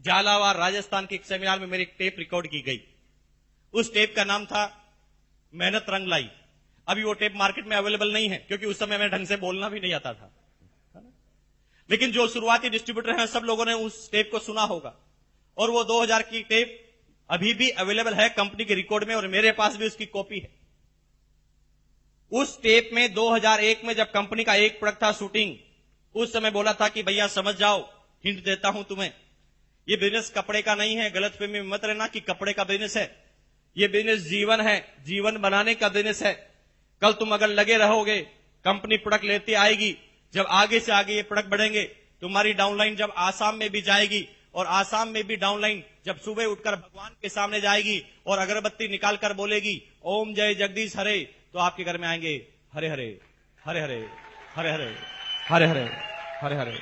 झालावाड़ राजस्थान के एक सेमिनार में मेरी एक टेप रिकॉर्ड की गई। उस टेप का नाम था मेहनत रंग लाई। अभी वो टेप मार्केट में अवेलेबल नहीं है क्योंकि उस समय मैं ढंग से बोलना भी नहीं आता था, लेकिन जो शुरुआती डिस्ट्रीब्यूटर हैं सब लोगों ने उस टेप को सुना होगा। और वो 2000 की टेप अभी भी अवेलेबल है कंपनी के रिकॉर्ड में, और मेरे पास भी उसकी कॉपी है। उस टेप में 2001 में जब कंपनी का एक प्रोडक्ट था शूटिंग, उस समय बोला था कि भैया समझ जाओ, हिंट देता हूं तुम्हें, ये बिजनेस कपड़े का नहीं है, गलतफहमी में मत रहना कि कपड़े का बिजनेस है। ये बिजनेस जीवन है, जीवन बनाने का बिजनेस है। कल तुम अगर लगे रहोगे, कंपनी प्रोडक्ट लेती आएगी, जब आगे से आगे ये प्रोडक्ट बढ़ेंगे, तुम्हारी डाउनलाइन जब आसाम में भी जाएगी और आसाम में भी डाउनलाइन जब सुबह उठकर भगवान के सामने जाएगी और अगरबत्ती निकालकर बोलेगी ओम जय जगदीश हरे, तो आपके घर में आएंगे हरे हरे हरे हरे हरे हरे हरे हरे हरे हरे।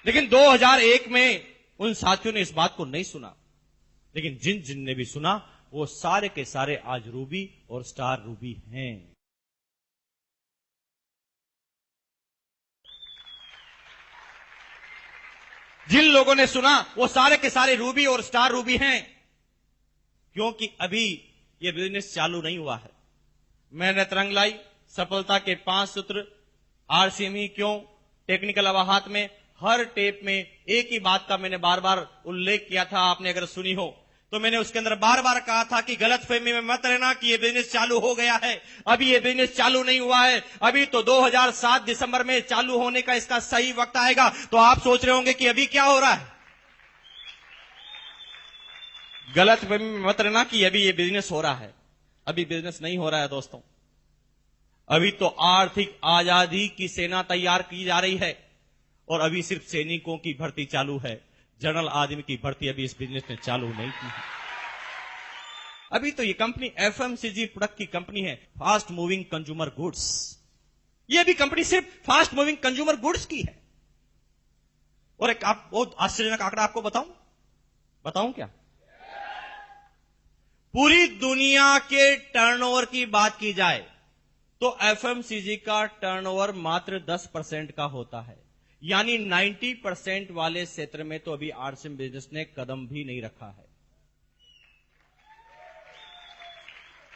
लेकिन 2001 में उन साथियों ने इस बात को नहीं सुना, लेकिन जिन जिन ने भी सुना वो सारे के सारे आज रूबी और स्टार रूबी हैं। जिन लोगों ने सुना वो सारे के सारे रूबी और स्टार रूबी हैं, क्योंकि अभी ये बिजनेस चालू नहीं हुआ है। मैंने तरंग लाई, सफलता के 5 सूत्र, आरसीएमई क्यों, टेक्निकल अवाहत में, हर टेप में एक ही बात का मैंने बार बार उल्लेख किया था। आपने अगर सुनी हो तो मैंने उसके अंदर बार बार कहा था कि गलतफहमी में मत रहना कि ये बिजनेस चालू हो गया है। अभी ये बिजनेस चालू नहीं हुआ है, अभी तो 2007 दिसंबर में चालू होने का इसका सही वक्त आएगा। तो आप सोच रहे होंगे कि अभी क्या हो रहा है। गलतफहमी में मत रहना कि अभी ये बिजनेस हो रहा है। अभी बिजनेस नहीं हो रहा है दोस्तों। अभी तो आर्थिक आजादी की सेना तैयार की जा रही है और अभी सिर्फ सैनिकों की भर्ती चालू है, जनरल आदमी की भर्ती अभी इस बिजनेस ने चालू नहीं की है। अभी तो ये कंपनी एफएमसीजी प्रोडक्ट की कंपनी है, फास्ट मूविंग कंज्यूमर गुड्स। ये भी कंपनी सिर्फ फास्ट मूविंग कंज्यूमर गुड्स की है। और एक आप बहुत आश्चर्यजनक आंकड़ा आपको बताऊं क्या? पूरी दुनिया के टर्नओवर की बात की जाए तो एफएमसीजी का टर्नओवर मात्र 10% का होता है, यानी 90% वाले क्षेत्र में तो अभी आरसीएम बिजनेस ने कदम भी नहीं रखा है।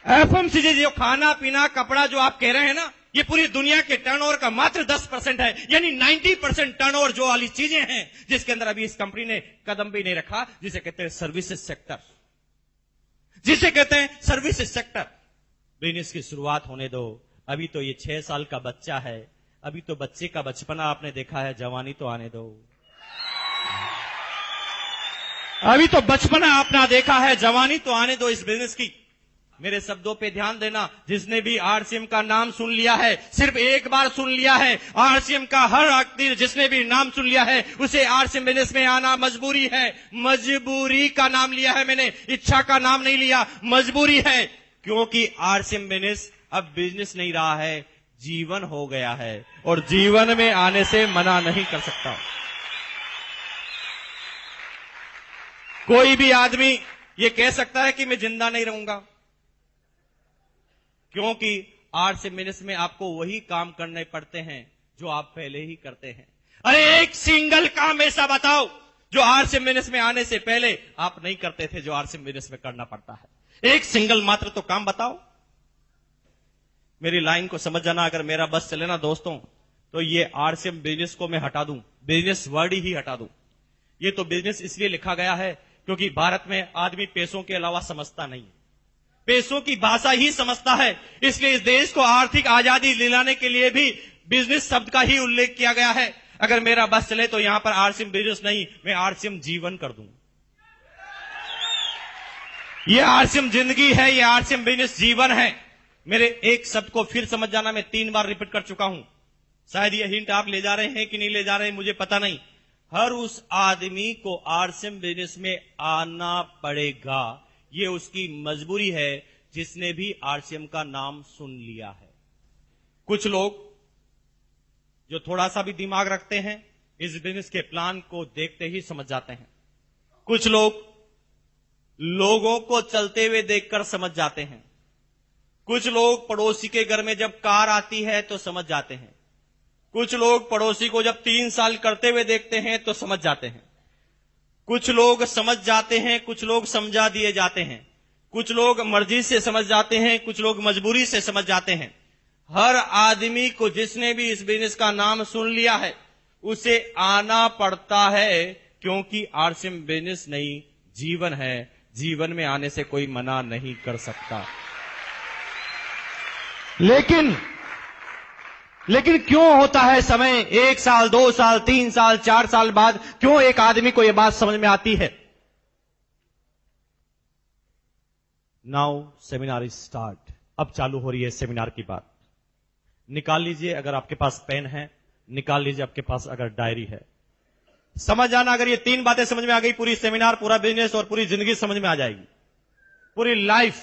एफएमसीजी जो खाना पीना कपड़ा जो आप कह रहे हैं ना, ये पूरी दुनिया के टर्नओवर का मात्र 10% है, यानी 90% टर्नओवर जो वाली चीजें हैं जिसके अंदर अभी इस कंपनी ने कदम भी नहीं रखा, जिसे कहते हैं सर्विसेज सेक्टर, जिसे कहते हैं सर्विसेज सेक्टर। बिजनेस की शुरुआत होने दो। अभी तो ये 6 साल का बच्चा है, अभी तो बच्चे का बचपना आपने देखा है, जवानी तो आने दो। अभी तो बचपना आपने देखा है, जवानी तो आने दो इस बिजनेस की। मेरे शब्दों पे ध्यान देना, जिसने भी आरसीएम का नाम सुन लिया है, सिर्फ एक बार सुन लिया है, आरसीएम का हर व्यक्ति जिसने भी नाम सुन लिया है उसे आरसीएम बिजनेस में आना मजबूरी है। मजबूरी का नाम लिया है मैंने, इच्छा का नाम नहीं लिया, मजबूरी है। क्योंकि आरसीएम बिजनेस अब बिजनेस नहीं रहा है, जीवन हो गया है और जीवन में आने से मना नहीं कर सकता कोई भी आदमी। ये कह सकता है कि मैं जिंदा नहीं रहूंगा, क्योंकि आरसीएम बिजनेस में आपको वही काम करने पड़ते हैं जो आप पहले ही करते हैं। अरे एक सिंगल काम ऐसा बताओ जो आरसीएम बिजनेस में आने से पहले आप नहीं करते थे, जो आरसीएम बिजनेस में करना पड़ता है। एक सिंगल मात्र तो काम बताओ। मेरी लाइन को समझ जाना, अगर मेरा बस चले ना दोस्तों, तो ये आरसीएम बिजनेस को मैं हटा दूं, बिजनेस वर्ड ही हटा दूं। ये तो बिजनेस इसलिए लिखा गया है क्योंकि भारत में आदमी पैसों के अलावा समझता नहीं, पैसों की भाषा ही समझता है। इसलिए इस देश को आर्थिक आजादी दिलाने के लिए भी बिजनेस शब्द का ही उल्लेख किया गया है। अगर मेरा बस चले तो यहां पर आरसीएम बिजनेस नहीं, मैं आरसीएम जीवन कर दूं। ये आरसीएम जिंदगी है, ये आरसीएम बिजनेस जीवन है। मेरे एक शब्द को फिर समझ जाना, मैं 3 बार रिपीट कर चुका हूं। शायद ये हिंट आप ले जा रहे हैं कि नहीं ले जा रहे हैं मुझे पता नहीं। हर उस आदमी को आरसीएम बिजनेस में आना पड़ेगा, ये उसकी मजबूरी है जिसने भी आरसीएम का नाम सुन लिया है। कुछ लोग जो थोड़ा सा भी दिमाग रखते हैं इस बिजनेस के प्लान को देखते ही समझ जाते हैं। कुछ लोग लोगों को चलते हुए देखकर समझ जाते हैं। कुछ लोग पड़ोसी के घर में जब कार आती है तो समझ जाते हैं। कुछ लोग पड़ोसी को जब 3 साल करते हुए देखते हैं तो समझ जाते हैं। कुछ लोग समझ जाते हैं, कुछ लोग समझा दिए जाते हैं। कुछ लोग मर्जी से समझ जाते हैं, कुछ लोग मजबूरी से समझ जाते हैं। हर आदमी को जिसने भी इस बिजनेस का नाम सुन लिया है उसे आना पड़ता है, क्योंकि आरसीएम बिजनेस नहीं जीवन है। जीवन में आने से कोई मना नहीं कर सकता। लेकिन क्यों होता है समय 1 साल 2 साल 3 साल 4 साल बाद क्यों एक आदमी को यह बात समझ में आती है? Now seminar is start. अब चालू हो रही है सेमिनार की बात। निकाल लीजिए अगर आपके पास पेन है, निकाल लीजिए आपके पास अगर डायरी है। समझ जाना, अगर ये 3 बातें समझ में आ गई, पूरी सेमिनार, पूरा बिजनेस और पूरी जिंदगी समझ में आ जाएगी। पूरी लाइफ,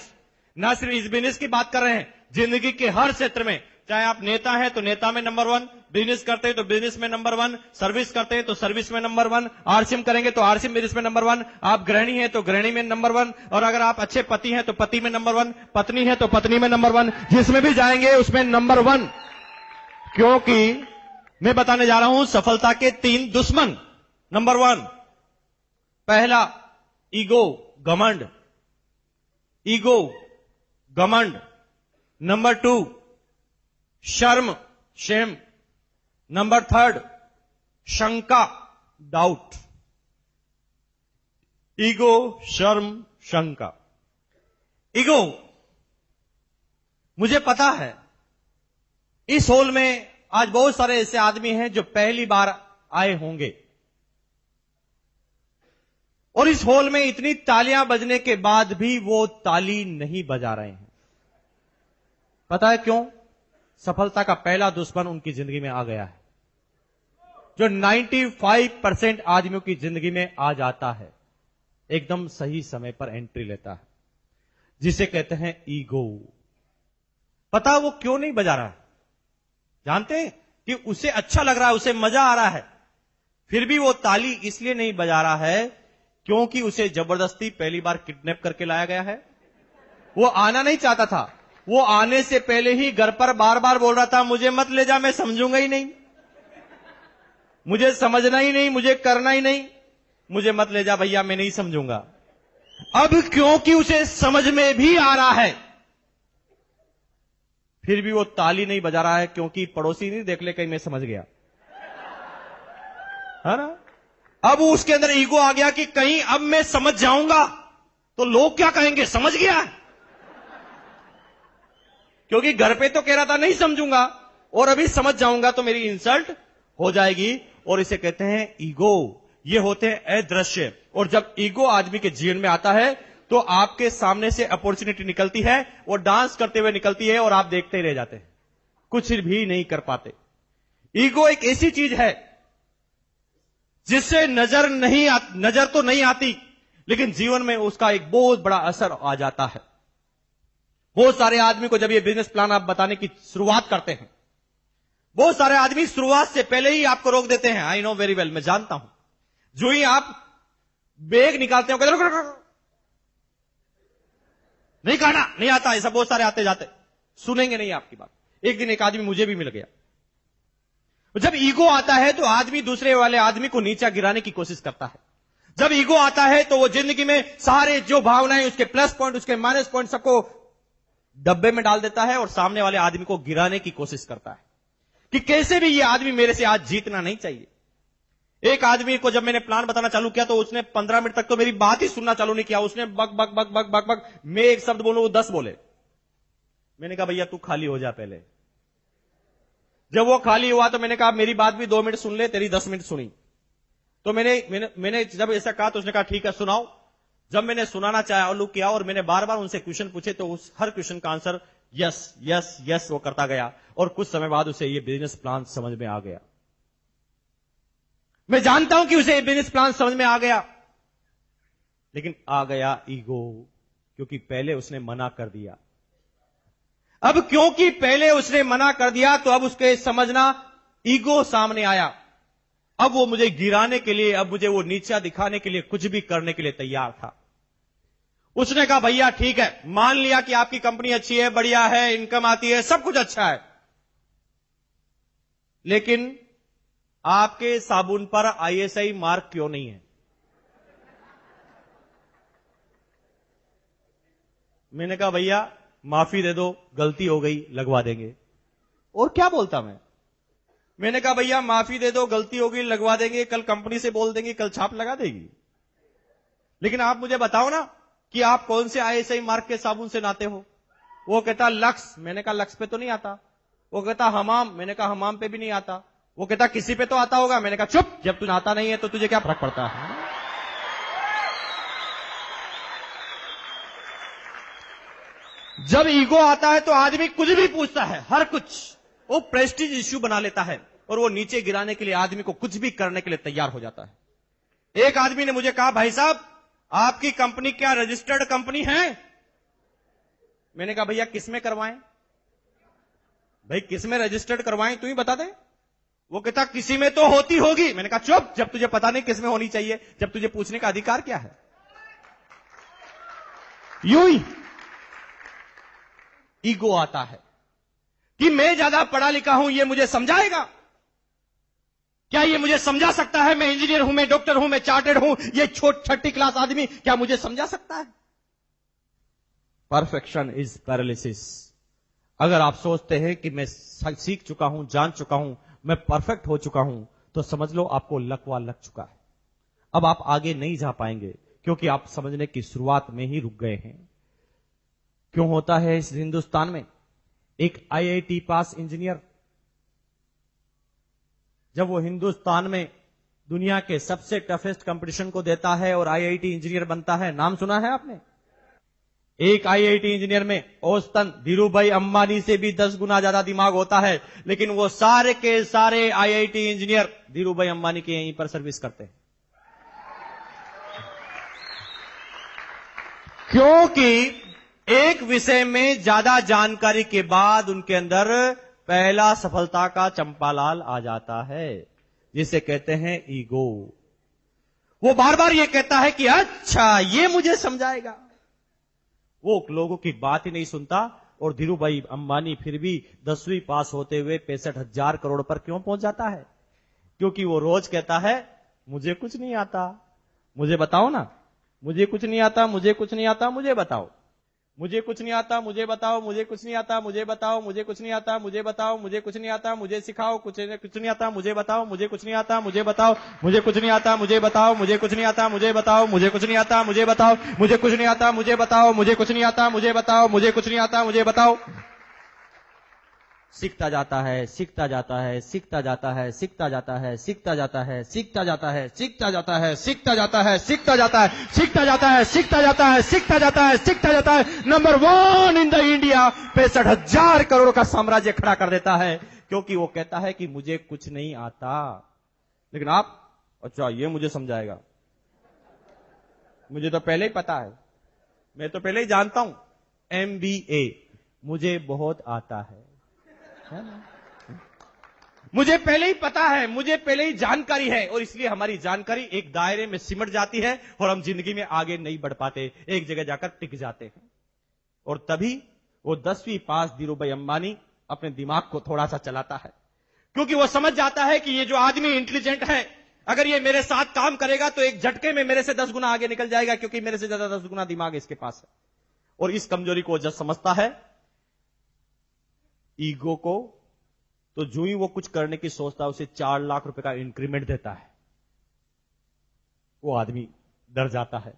ना सिर्फ इस बिजनेस की बात कर रहे हैं, जिंदगी के हर क्षेत्र में, चाहे आप नेता हैं तो नेता में नंबर 1, बिजनेस करते हैं तो बिजनेस में नंबर 1, सर्विस करते हैं तो सर्विस में नंबर 1, आरसीएम करेंगे तो आरसीएम बिजनेस में नंबर 1, आप गृहिणी हैं तो गृहिणी में नंबर 1, और अगर आप अच्छे पति हैं तो पति में नंबर 1, पत्नी है तो पत्नी में नंबर 1, जिसमें भी जाएंगे उसमें नंबर 1। क्योंकि मैं बताने जा रहा हूं सफलता के 3 दुश्मन। नंबर 1, पहला ईगो, घमंड, ईगो, घमंड। नंबर 2, शर्म, शेम। नंबर 3, शंका, डाउट। ईगो, शर्म, शंका। ईगो, मुझे पता है इस हॉल में आज बहुत सारे ऐसे आदमी हैं जो पहली बार आए होंगे, और इस हॉल में इतनी तालियां बजने के बाद भी वो ताली नहीं बजा रहे हैं। पता है क्यों? सफलता का पहला दुश्मन उनकी जिंदगी में आ गया है, जो 95% आदमियों की जिंदगी में आ जाता है, एकदम सही समय पर एंट्री लेता है, जिसे कहते हैं ईगो। पता वो क्यों नहीं बजा रहा है? जानते हैं कि उसे अच्छा लग रहा है, उसे मजा आ रहा है, फिर भी वो ताली इसलिए नहीं बजा रहा है क्योंकि उसे जबरदस्ती पहली बार किडनैप करके लाया गया है। वो आना नहीं चाहता था, वो आने से पहले ही घर पर बार बार बोल रहा था, मुझे मत ले जा, मैं समझूंगा ही नहीं, मुझे समझना ही नहीं, मुझे करना ही नहीं, मुझे मत ले जा भैया, मैं नहीं समझूंगा। अब क्योंकि उसे समझ में भी आ रहा है, फिर भी वो ताली नहीं बजा रहा है, क्योंकि पड़ोसी नहीं देख ले कहीं मैं समझ गया, है ना। अब उसके अंदर ईगो आ गया कि कहीं अब मैं समझ जाऊंगा तो लोग क्या कहेंगे, समझ गया। क्योंकि घर पे तो कह रहा था नहीं समझूंगा, और अभी समझ जाऊंगा तो मेरी इंसल्ट हो जाएगी, और इसे कहते हैं ईगो। ये होते हैं अदृश्य, और जब ईगो आदमी के जीवन में आता है तो आपके सामने से अपॉर्चुनिटी निकलती है, वो डांस करते हुए निकलती है, और आप देखते ही रह जाते हैं, कुछ भी नहीं कर पाते। ईगो एक ऐसी चीज है जिससे नजर तो नहीं आती, लेकिन जीवन में उसका एक बहुत बड़ा असर आ जाता है। बहुत सारे आदमी को जब ये बिजनेस प्लान आप बताने की शुरुआत करते हैं, बहुत सारे आदमी शुरुआत से पहले ही आपको रोक देते हैं। आई नो वेरी वेल, मैं जानता हूं। जो ही आप बैग निकालते हो, कहते हो नहीं कहना, नहीं आता, ऐसा बहुत सारे आते जाते, सुनेंगे नहीं आपकी बात। एक दिन एक आदमी मुझे भी मिल गया। जब ईगो आता है तो आदमी दूसरे वाले आदमी को नीचा गिराने की कोशिश करता है। जब ईगो आता है तो वो जिंदगी में सारे जो भावनाएं, उसके प्लस पॉइंट, उसके माइनस पॉइंट, सबको डब्बे में डाल देता है और सामने वाले आदमी को गिराने की कोशिश करता है कि कैसे भी ये आदमी मेरे से आज जीतना नहीं चाहिए। एक आदमी को जब मैंने प्लान बताना चालू किया तो उसने 15 मिनट तक तो मेरी बात ही सुनना चालू नहीं किया। उसने बक बक बक बक बक बक, मैं एक शब्द बोलूं वो 10 बोले। मैंने कहा भैया तू खाली हो जा पहले। जब वो खाली हुआ तो मैंने कहा मेरी बात भी 2 मिनट सुन ले, तेरी 10 मिनट सुनी। तो मैंने जब ऐसा कहा तो उसने कहा ठीक है सुनाओ। जब मैंने सुनाना चालू किया और मैंने बार बार उनसे क्वेश्चन पूछे तो उस हर क्वेश्चन का आंसर यस यस यस वो करता गया, और कुछ समय बाद उसे ये बिजनेस प्लान समझ में आ गया। मैं जानता हूं कि उसे ये बिजनेस प्लान समझ में आ गया, लेकिन आ गया ईगो, क्योंकि पहले उसने मना कर दिया। अब क्योंकि पहले उसने मना कर दिया तो अब उसके समझना ईगो सामने आया। अब वो मुझे गिराने के लिए, अब मुझे वो नीचा दिखाने के लिए कुछ भी करने के लिए तैयार था। उसने कहा भैया ठीक है, मान लिया कि आपकी कंपनी अच्छी है, बढ़िया है, इनकम आती है, सब कुछ अच्छा है, लेकिन आपके साबुन पर ISI मार्क क्यों नहीं है? मैंने कहा भैया माफी दे दो, गलती हो गई, लगवा देंगे। और क्या बोलता मैंने कहा भैया माफी दे दो, गलती हो गई, लगवा देंगे, कल कंपनी से बोल देंगे, कल छाप लगा देगी। लेकिन आप मुझे बताओ ना कि आप कौन से ISI मार्क के साबुन से नहाते हो? वो कहता लक्स। मैंने कहा लक्स पे तो नहीं आता। वो कहता हमाम। मैंने कहा हमाम पे भी नहीं आता। वो कहता किसी पे तो आता होगा। मैंने कहा चुप, जब तू नहाता नहीं है तो तुझे क्या फर्क पड़ता है? जब ईगो आता है तो आदमी कुछ भी पूछता है, हर कुछ वो प्रेस्टीज इश्यू बना लेता है और वो नीचे गिराने के लिए आदमी को कुछ भी करने के लिए तैयार हो जाता है। एक आदमी ने मुझे कहा, भाई साहब आपकी कंपनी क्या रजिस्टर्ड कंपनी है? मैंने कहा भैया किसमें करवाएं? भाई किसमें रजिस्टर्ड करवाएं तू ही बता दे। वो कहता किसी में तो होती होगी। मैंने कहा चुप, जब तुझे पता नहीं किसमें होनी चाहिए, जब तुझे पूछने का अधिकार क्या है? यूं ही ईगो आता है कि मैं ज्यादा पढ़ा लिखा हूं, ये मुझे समझाएगा क्या? ये मुझे समझा सकता है? मैं इंजीनियर हूं, मैं डॉक्टर हूं, मैं चार्टेड हूं, ये छठी क्लास आदमी क्या मुझे समझा सकता है? Perfection is paralysis. अगर आप सोचते हैं कि मैं सीख चुका हूं, जान चुका हूं, मैं परफेक्ट हो चुका हूं, तो समझ लो आपको लकवा लग चुका है। अब आप आगे नहीं जा पाएंगे क्योंकि आप समझने की शुरुआत में ही रुक गए हैं। क्यों होता है इस हिंदुस्तान में? एक आईआईटी पास इंजीनियर जब वो हिंदुस्तान में दुनिया के सबसे टफेस्ट कंपटीशन को देता है और आईआईटी इंजीनियर बनता है, नाम सुना है आपने? एक आईआईटी इंजीनियर में औसतन धीरूभाई अंबानी से भी 10 गुना ज्यादा दिमाग होता है, लेकिन वो सारे के सारे आईआईटी इंजीनियर धीरूभाई अंबानी के यहीं पर सर्विस करते हैं। क्योंकि एक विषय में ज्यादा जानकारी के बाद उनके अंदर पहला सफलता का चंपालाल आ जाता है, जिसे कहते हैं ईगो। वो बार बार ये कहता है कि अच्छा ये मुझे समझाएगा। वो लोगों की बात ही नहीं सुनता और धीरूभाई अंबानी फिर भी 10वीं पास होते हुए 65,000 करोड़ पर क्यों पहुंच जाता है? क्योंकि वो रोज कहता है मुझे कुछ नहीं आता, मुझे बताओ ना, मुझे कुछ नहीं आता, मुझे कुछ नहीं आता, मुझे बताओ, मुझे कुछ नहीं आता, मुझे बताओ, मुझे कुछ नहीं आता, मुझे बताओ, मुझे कुछ नहीं आता, मुझे बताओ, मुझे कुछ नहीं आता, मुझे सिखाओ, कुछ नहीं आता, मुझे बताओ, मुझे कुछ नहीं आता, मुझे बताओ, मुझे कुछ नहीं आता, मुझे बताओ, मुझे कुछ नहीं आता, मुझे बताओ, मुझे कुछ नहीं आता, मुझे बताओ, मुझे कुछ नहीं आता, मुझे बताओ, मुझे कुछ नहीं आता, मुझे बताओ, मुझे कुछ नहीं आता, मुझे बताओ। सीखता जाता है, सीखता जाता है, सीखता जाता है, सीखता जाता है, सीखता जाता है, सीखता जाता है, सीखता जाता है, सीखता जाता है, सीखता जाता है, सीखता जाता है, सीखता जाता है, सीखता जाता है, सीखता जाता है। Number 1 in the India 65,000 crore का साम्राज्य खड़ा कर देता है, क्योंकि वो कहता है कि मुझे कुछ नहीं आता। लेकिन आप, अच्छा ये मुझे समझाएगा, मुझे तो पहले ही पता है, मैं तो पहले ही जानता हूं, MBA मुझे बहुत आता है, मुझे पहले ही पता है, मुझे पहले ही जानकारी है, और इसलिए हमारी जानकारी एक दायरे में सिमट जाती है और हम जिंदगी में आगे नहीं बढ़ पाते, एक जगह जाकर टिक जाते हैं। और तभी वो 10वीं पास धीरूभाई अंबानी अपने दिमाग को थोड़ा सा चलाता है, क्योंकि वो समझ जाता है कि ये जो आदमी इंटेलिजेंट है, अगर ये मेरे साथ काम करेगा तो एक झटके में मेरे से 10 गुना आगे निकल जाएगा, क्योंकि मेरे से ज्यादा 10 गुना दिमाग इसके पास है। और इस कमजोरी को जब समझता है, ईगो को, तो जो ही वो कुछ करने की सोचता है उसे 4 लाख रुपए का इंक्रीमेंट देता है। वो आदमी डर जाता है,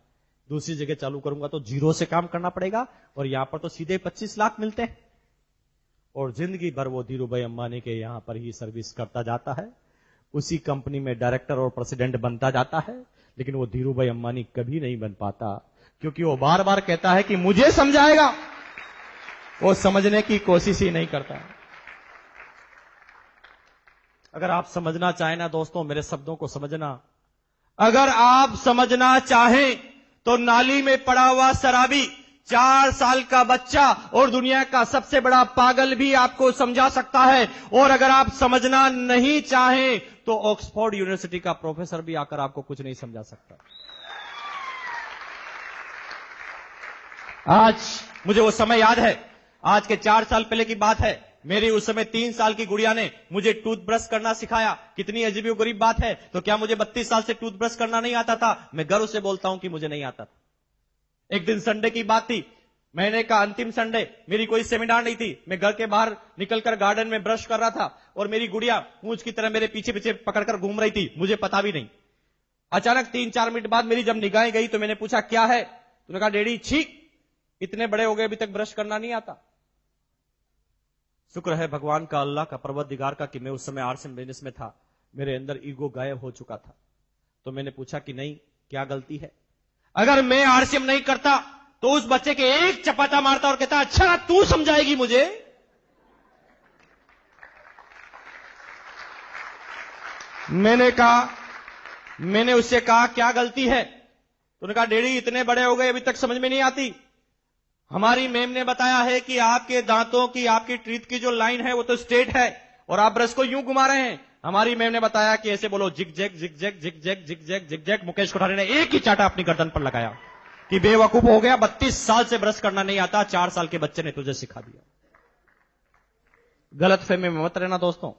दूसरी जगह चालू करूंगा तो 0 से काम करना पड़ेगा और यहां पर तो सीधे 25 लाख मिलते हैं। और जिंदगी भर वो धीरूभाई अंबानी के यहां पर ही सर्विस करता जाता है, उसी कंपनी में डायरेक्टर और प्रेसिडेंट बनता जाता है, लेकिन वो धीरूभाई अंबानी कभी नहीं बन पाता, क्योंकि वो बार बार कहता है कि मुझे समझाएगा, वो समझने की कोशिश ही नहीं करता। अगर आप समझना चाहें ना दोस्तों, मेरे शब्दों को समझना, अगर आप समझना चाहें तो नाली में पड़ा हुआ शराबी, 4 साल का बच्चा और दुनिया का सबसे बड़ा पागल भी आपको समझा सकता है। और अगर आप समझना नहीं चाहें तो ऑक्सफोर्ड यूनिवर्सिटी का प्रोफेसर भी आकर आपको कुछ नहीं समझा सकता। आज मुझे वो समय याद है, आज के 4 साल पहले की बात है, मेरी उस समय 3 साल की गुड़िया ने मुझे टूथब्रश करना सिखाया। कितनी अजीब गरीब बात है, तो क्या मुझे 32 साल से टूथब्रश करना नहीं आता था? मैं गर्व से बोलता हूं कि मुझे नहीं आता था। एक दिन संडे की बात थी, महीने का अंतिम संडे, मेरी कोई सेमिनार नहीं थी, मैं घर के बाहर निकलकर गार्डन में ब्रश कर रहा था और मेरी गुड़िया पूंछ की तरह मेरे पीछे पीछे पकड़कर घूम रही थी, मुझे पता भी नहीं। अचानक 3-4 मिनट बाद मेरी जब निगाहें गई तो मैंने पूछा क्या है? तूने कहा डैडी छी, इतने बड़े हो गए अभी तक ब्रश करना नहीं आता। शुक्र है भगवान का, अल्लाह का, परवरदिगार का कि मैं उस समय आरसीएम बिजनेस में था, मेरे अंदर ईगो गायब हो चुका था। तो मैंने पूछा कि नहीं, क्या गलती है? अगर मैं आरसीएम नहीं करता तो उस बच्चे के एक चपाटा मारता और कहता, अच्छा तू समझाएगी मुझे। मैंने उससे कहा क्या गलती है? तो उन्होंने कहा, डैडी इतने बड़े हो गए अभी तक समझ में नहीं आती। हमारी मैम ने बताया है कि आपके दांतों की, आपकी टीथ की जो लाइन है वो तो स्ट्रेट है और आप ब्रश को यूं घुमा रहे हैं। हमारी मैम ने बताया कि ऐसे बोलो, zig zag zig zag zig zag zig zag zig zag. Mukesh Kothari ने एक ही चाटा अपनी गर्दन पर लगाया कि बेवकूफ हो गया, 32 साल से ब्रश करना नहीं आता, 4 साल के बच्चे ने तुझे सिखा दिया। गलतफहमी में मत रहना दोस्तों।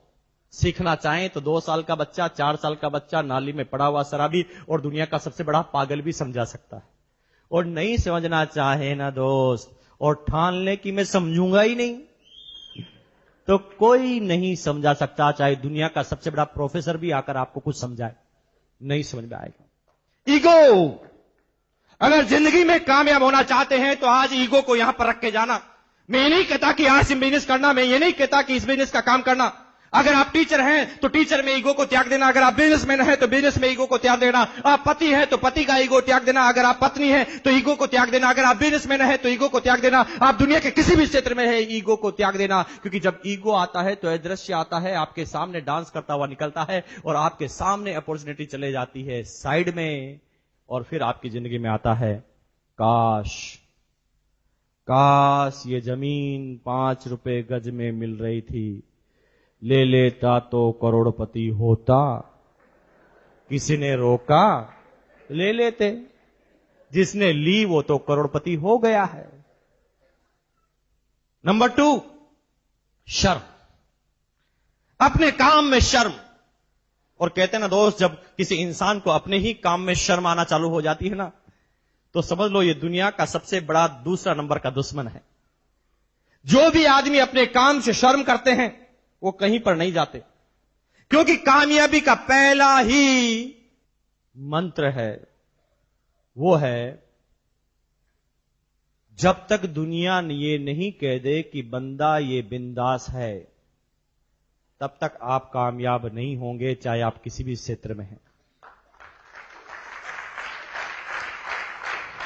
सीखना चाहें तो 2 साल का बच्चा, 4 साल का बच्चा नाली में पड़ा हुआ शराबी और दुनिया का सबसे बड़ा पागल भी समझा सकता है। और नहीं समझना चाहे ना दोस्त, और ठान ले कि मैं समझूंगा ही नहीं, तो कोई नहीं समझा सकता, चाहे दुनिया का सबसे बड़ा प्रोफेसर भी आकर आपको कुछ समझाए, नहीं समझ में आएगा। ईगो, अगर जिंदगी में कामयाब होना चाहते हैं तो आज ईगो को यहां पर रख के जाना। मैं ये नहीं कहता कि आज बिजनेस करना, मैं ये नहीं कहता कि इस बिजनेस का काम करना। अगर आप टीचर हैं तो टीचर में ईगो को त्याग देना, अगर आप बिजनेसमैन हैं तो बिजनेस में ईगो को त्याग देना, आप पति हैं तो पति का ईगो त्याग देना, अगर आप पत्नी हैं तो ईगो को त्याग देना, अगर आप बिजनेसमैन हैं तो ईगो को त्याग देना, आप दुनिया के किसी भी क्षेत्र में है ईगो को त्याग देना। क्योंकि जब ईगो आता है तो अदृश्य आता है, आपके सामने डांस करता हुआ निकलता है और आपके सामने अपॉर्चुनिटी चले जाती है साइड में, और फिर आपकी जिंदगी में आता है काश ये जमीन 5 रुपए गज में मिल रही थी, ले लेता तो करोड़पति होता, किसी ने रोका, ले लेते, जिसने ली वो तो करोड़पति हो गया है। नंबर 2, शर्म, अपने काम में शर्म। और कहते हैं ना दोस्त, जब किसी इंसान को अपने ही काम में शर्म आना चालू हो जाती है ना, तो समझ लो ये दुनिया का सबसे बड़ा दूसरा नंबर का दुश्मन है। जो भी आदमी अपने काम से शर्म करते हैं वो कहीं पर नहीं जाते, क्योंकि कामयाबी का पहला ही मंत्र है, वो है जब तक दुनिया ये नहीं कह दे कि बंदा ये बिंदास है, तब तक आप कामयाब नहीं होंगे, चाहे आप किसी भी क्षेत्र में हैं।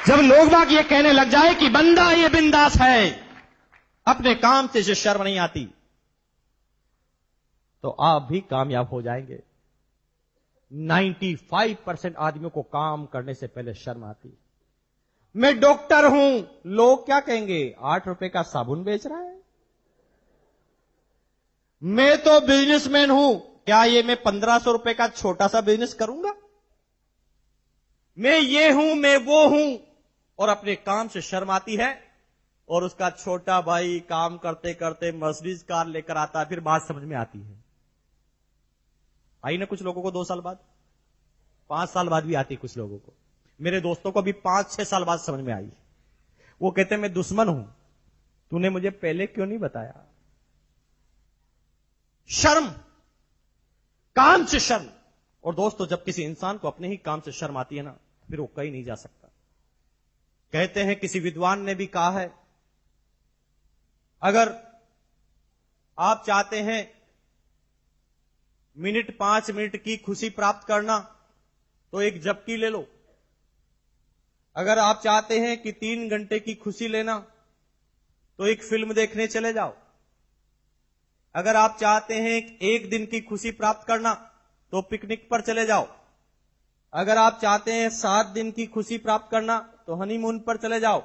जब लोग बाग ये कहने लग जाए कि बंदा ये बिंदास है, अपने काम से जो शर्म नहीं आती, तो आप भी कामयाब हो जाएंगे। 95% आदमियों को काम करने से पहले शर्म आती है। मैं डॉक्टर हूं, लोग क्या कहेंगे, 8 रुपए का साबुन बेच रहा है। मैं तो बिजनेसमैन हूं, क्या ये मैं 1500 रुपए का छोटा सा बिजनेस करूंगा? मैं ये हूं, मैं वो हूं, और अपने काम से शर्म आती है। और उसका छोटा भाई काम करते करते मर्सिडीज कार लेकर आता है, फिर बात समझ में आती है। आई ना कुछ लोगों को 2 साल बाद, 5 साल बाद भी आती कुछ लोगों को। मेरे दोस्तों को भी 5-6 साल बाद समझ में आई। वो कहते मैं दुश्मन हूं, तूने मुझे पहले क्यों नहीं बताया? शर्म, काम से शर्म। और दोस्तों, जब किसी इंसान को अपने ही काम से शर्म आती है ना, फिर वो कहीं नहीं जा सकता। कहते हैं, किसी विद्वान ने भी कहा है, अगर आप चाहते हैं 5 मिनट की खुशी प्राप्त करना तो एक झपकी ले लो। अगर आप चाहते हैं कि 3 घंटे की खुशी लेना तो एक फिल्म देखने चले जाओ। अगर आप चाहते हैं 1 दिन की खुशी प्राप्त करना तो पिकनिक पर चले जाओ। अगर आप चाहते हैं 7 दिन की खुशी प्राप्त करना तो हनीमून पर चले जाओ।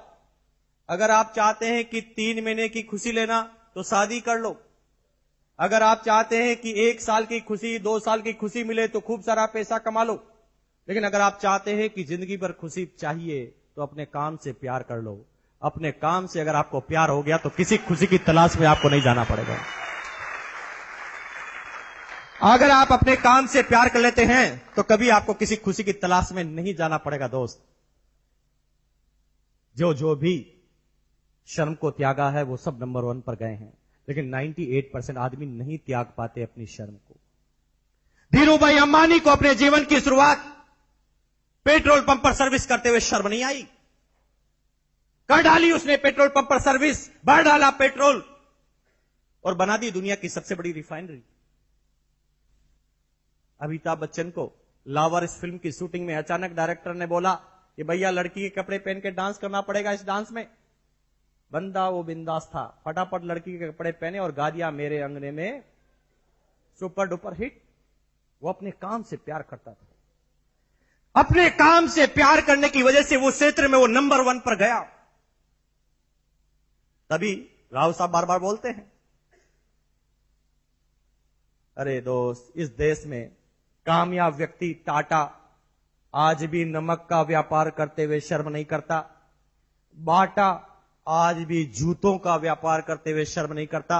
अगर आप चाहते हैं कि 3 महीने की खुशी लेना तो शादी कर लो। अगर आप चाहते हैं कि 1 साल की खुशी, 2 साल की खुशी मिले तो खूब सारा पैसा कमा लो। लेकिन अगर आप चाहते हैं कि जिंदगी भर खुशी चाहिए तो अपने काम से प्यार कर लो। अपने काम से अगर आपको प्यार हो गया तो किसी खुशी की तलाश में आपको नहीं जाना पड़ेगा। अगर आप अपने काम से प्यार कर लेते हैं तो कभी आपको किसी खुशी की तलाश में नहीं जाना पड़ेगा। दोस्त, जो भी शर्म को त्यागा है वो सब नंबर 1 पर गए हैं, लेकिन 98% आदमी नहीं त्याग पाते अपनी शर्म को। धीरूभाई अंबानी को अपने जीवन की शुरुआत पेट्रोल पंप पर सर्विस करते हुए शर्म नहीं आई। कर डाली उसने पेट्रोल पंप पर सर्विस, भर डाला पेट्रोल और बना दी दुनिया की सबसे बड़ी रिफाइनरी। अमिताभ बच्चन को लावारिस फिल्म की शूटिंग में अचानक डायरेक्टर ने बोला कि भैया लड़की के कपड़े पहन के डांस करना पड़ेगा इस डांस में। बंदा वो बिंदास था, फटाफट लड़की के कपड़े पहने और गा दिया मेरे अंगने में सुपर डुपर हिट। वो अपने काम से प्यार करता था, अपने काम से प्यार करने की वजह से वो क्षेत्र में वो नंबर 1 पर गया। तभी राव साहब बार बार बोलते हैं, अरे दोस्त, इस देश में कामयाब व्यक्ति टाटा आज भी नमक का व्यापार करते हुए शर्म नहीं करता, बाटा आज भी जूतों का व्यापार करते हुए शर्म नहीं करता,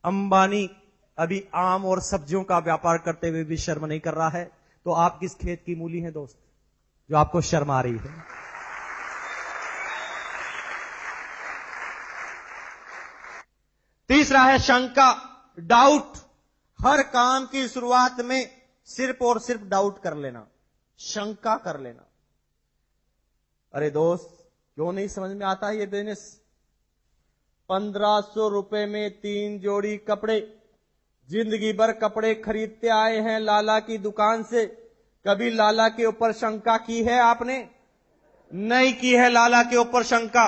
अंबानी अभी आम और सब्जियों का व्यापार करते हुए भी शर्म नहीं कर रहा है। तो आप किस खेत की मूली हैं दोस्त, जो आपको शर्म आ रही है? तीसरा है शंका, डाउट। हर काम की शुरुआत में सिर्फ और सिर्फ डाउट कर लेना, शंका कर लेना। अरे दोस्त, क्यों नहीं समझ में आता ये बिजनेस? 1500 रुपए में 3 जोड़ी कपड़े, जिंदगी भर कपड़े खरीदते आए हैं लाला की दुकान से। कभी लाला के ऊपर शंका की है आपने? नहीं की है लाला के ऊपर शंका।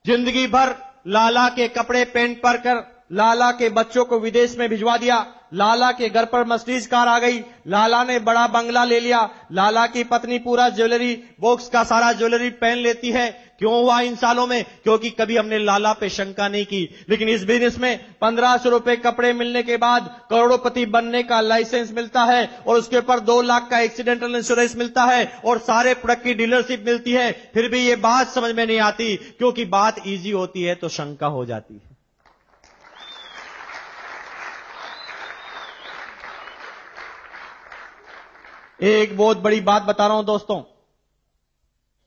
जिंदगी भर लाला के कपड़े पहन पर कर लाला के बच्चों को विदेश में भिजवा दिया, लाला के घर पर मर्सिडीज कार आ गई, लाला ने बड़ा बंगला ले लिया, लाला की पत्नी पूरा ज्वेलरी बॉक्स का सारा ज्वेलरी पहन लेती है। क्यों हुआ इन सालों में? क्योंकि कभी हमने लाला पे शंका नहीं की। लेकिन इस बिजनेस में 1500 रुपए कपड़े मिलने के बाद करोड़पति बनने का लाइसेंस मिलता है और उसके ऊपर 2 लाख का एक्सीडेंटल इंश्योरेंस मिलता है और सारे प्रोडक्ट की डीलरशिप मिलती है। फिर भी ये बात समझ में नहीं आती, क्योंकि बात इजी होती है तो शंका हो जाती है। एक बहुत बड़ी बात बता रहा हूं दोस्तों,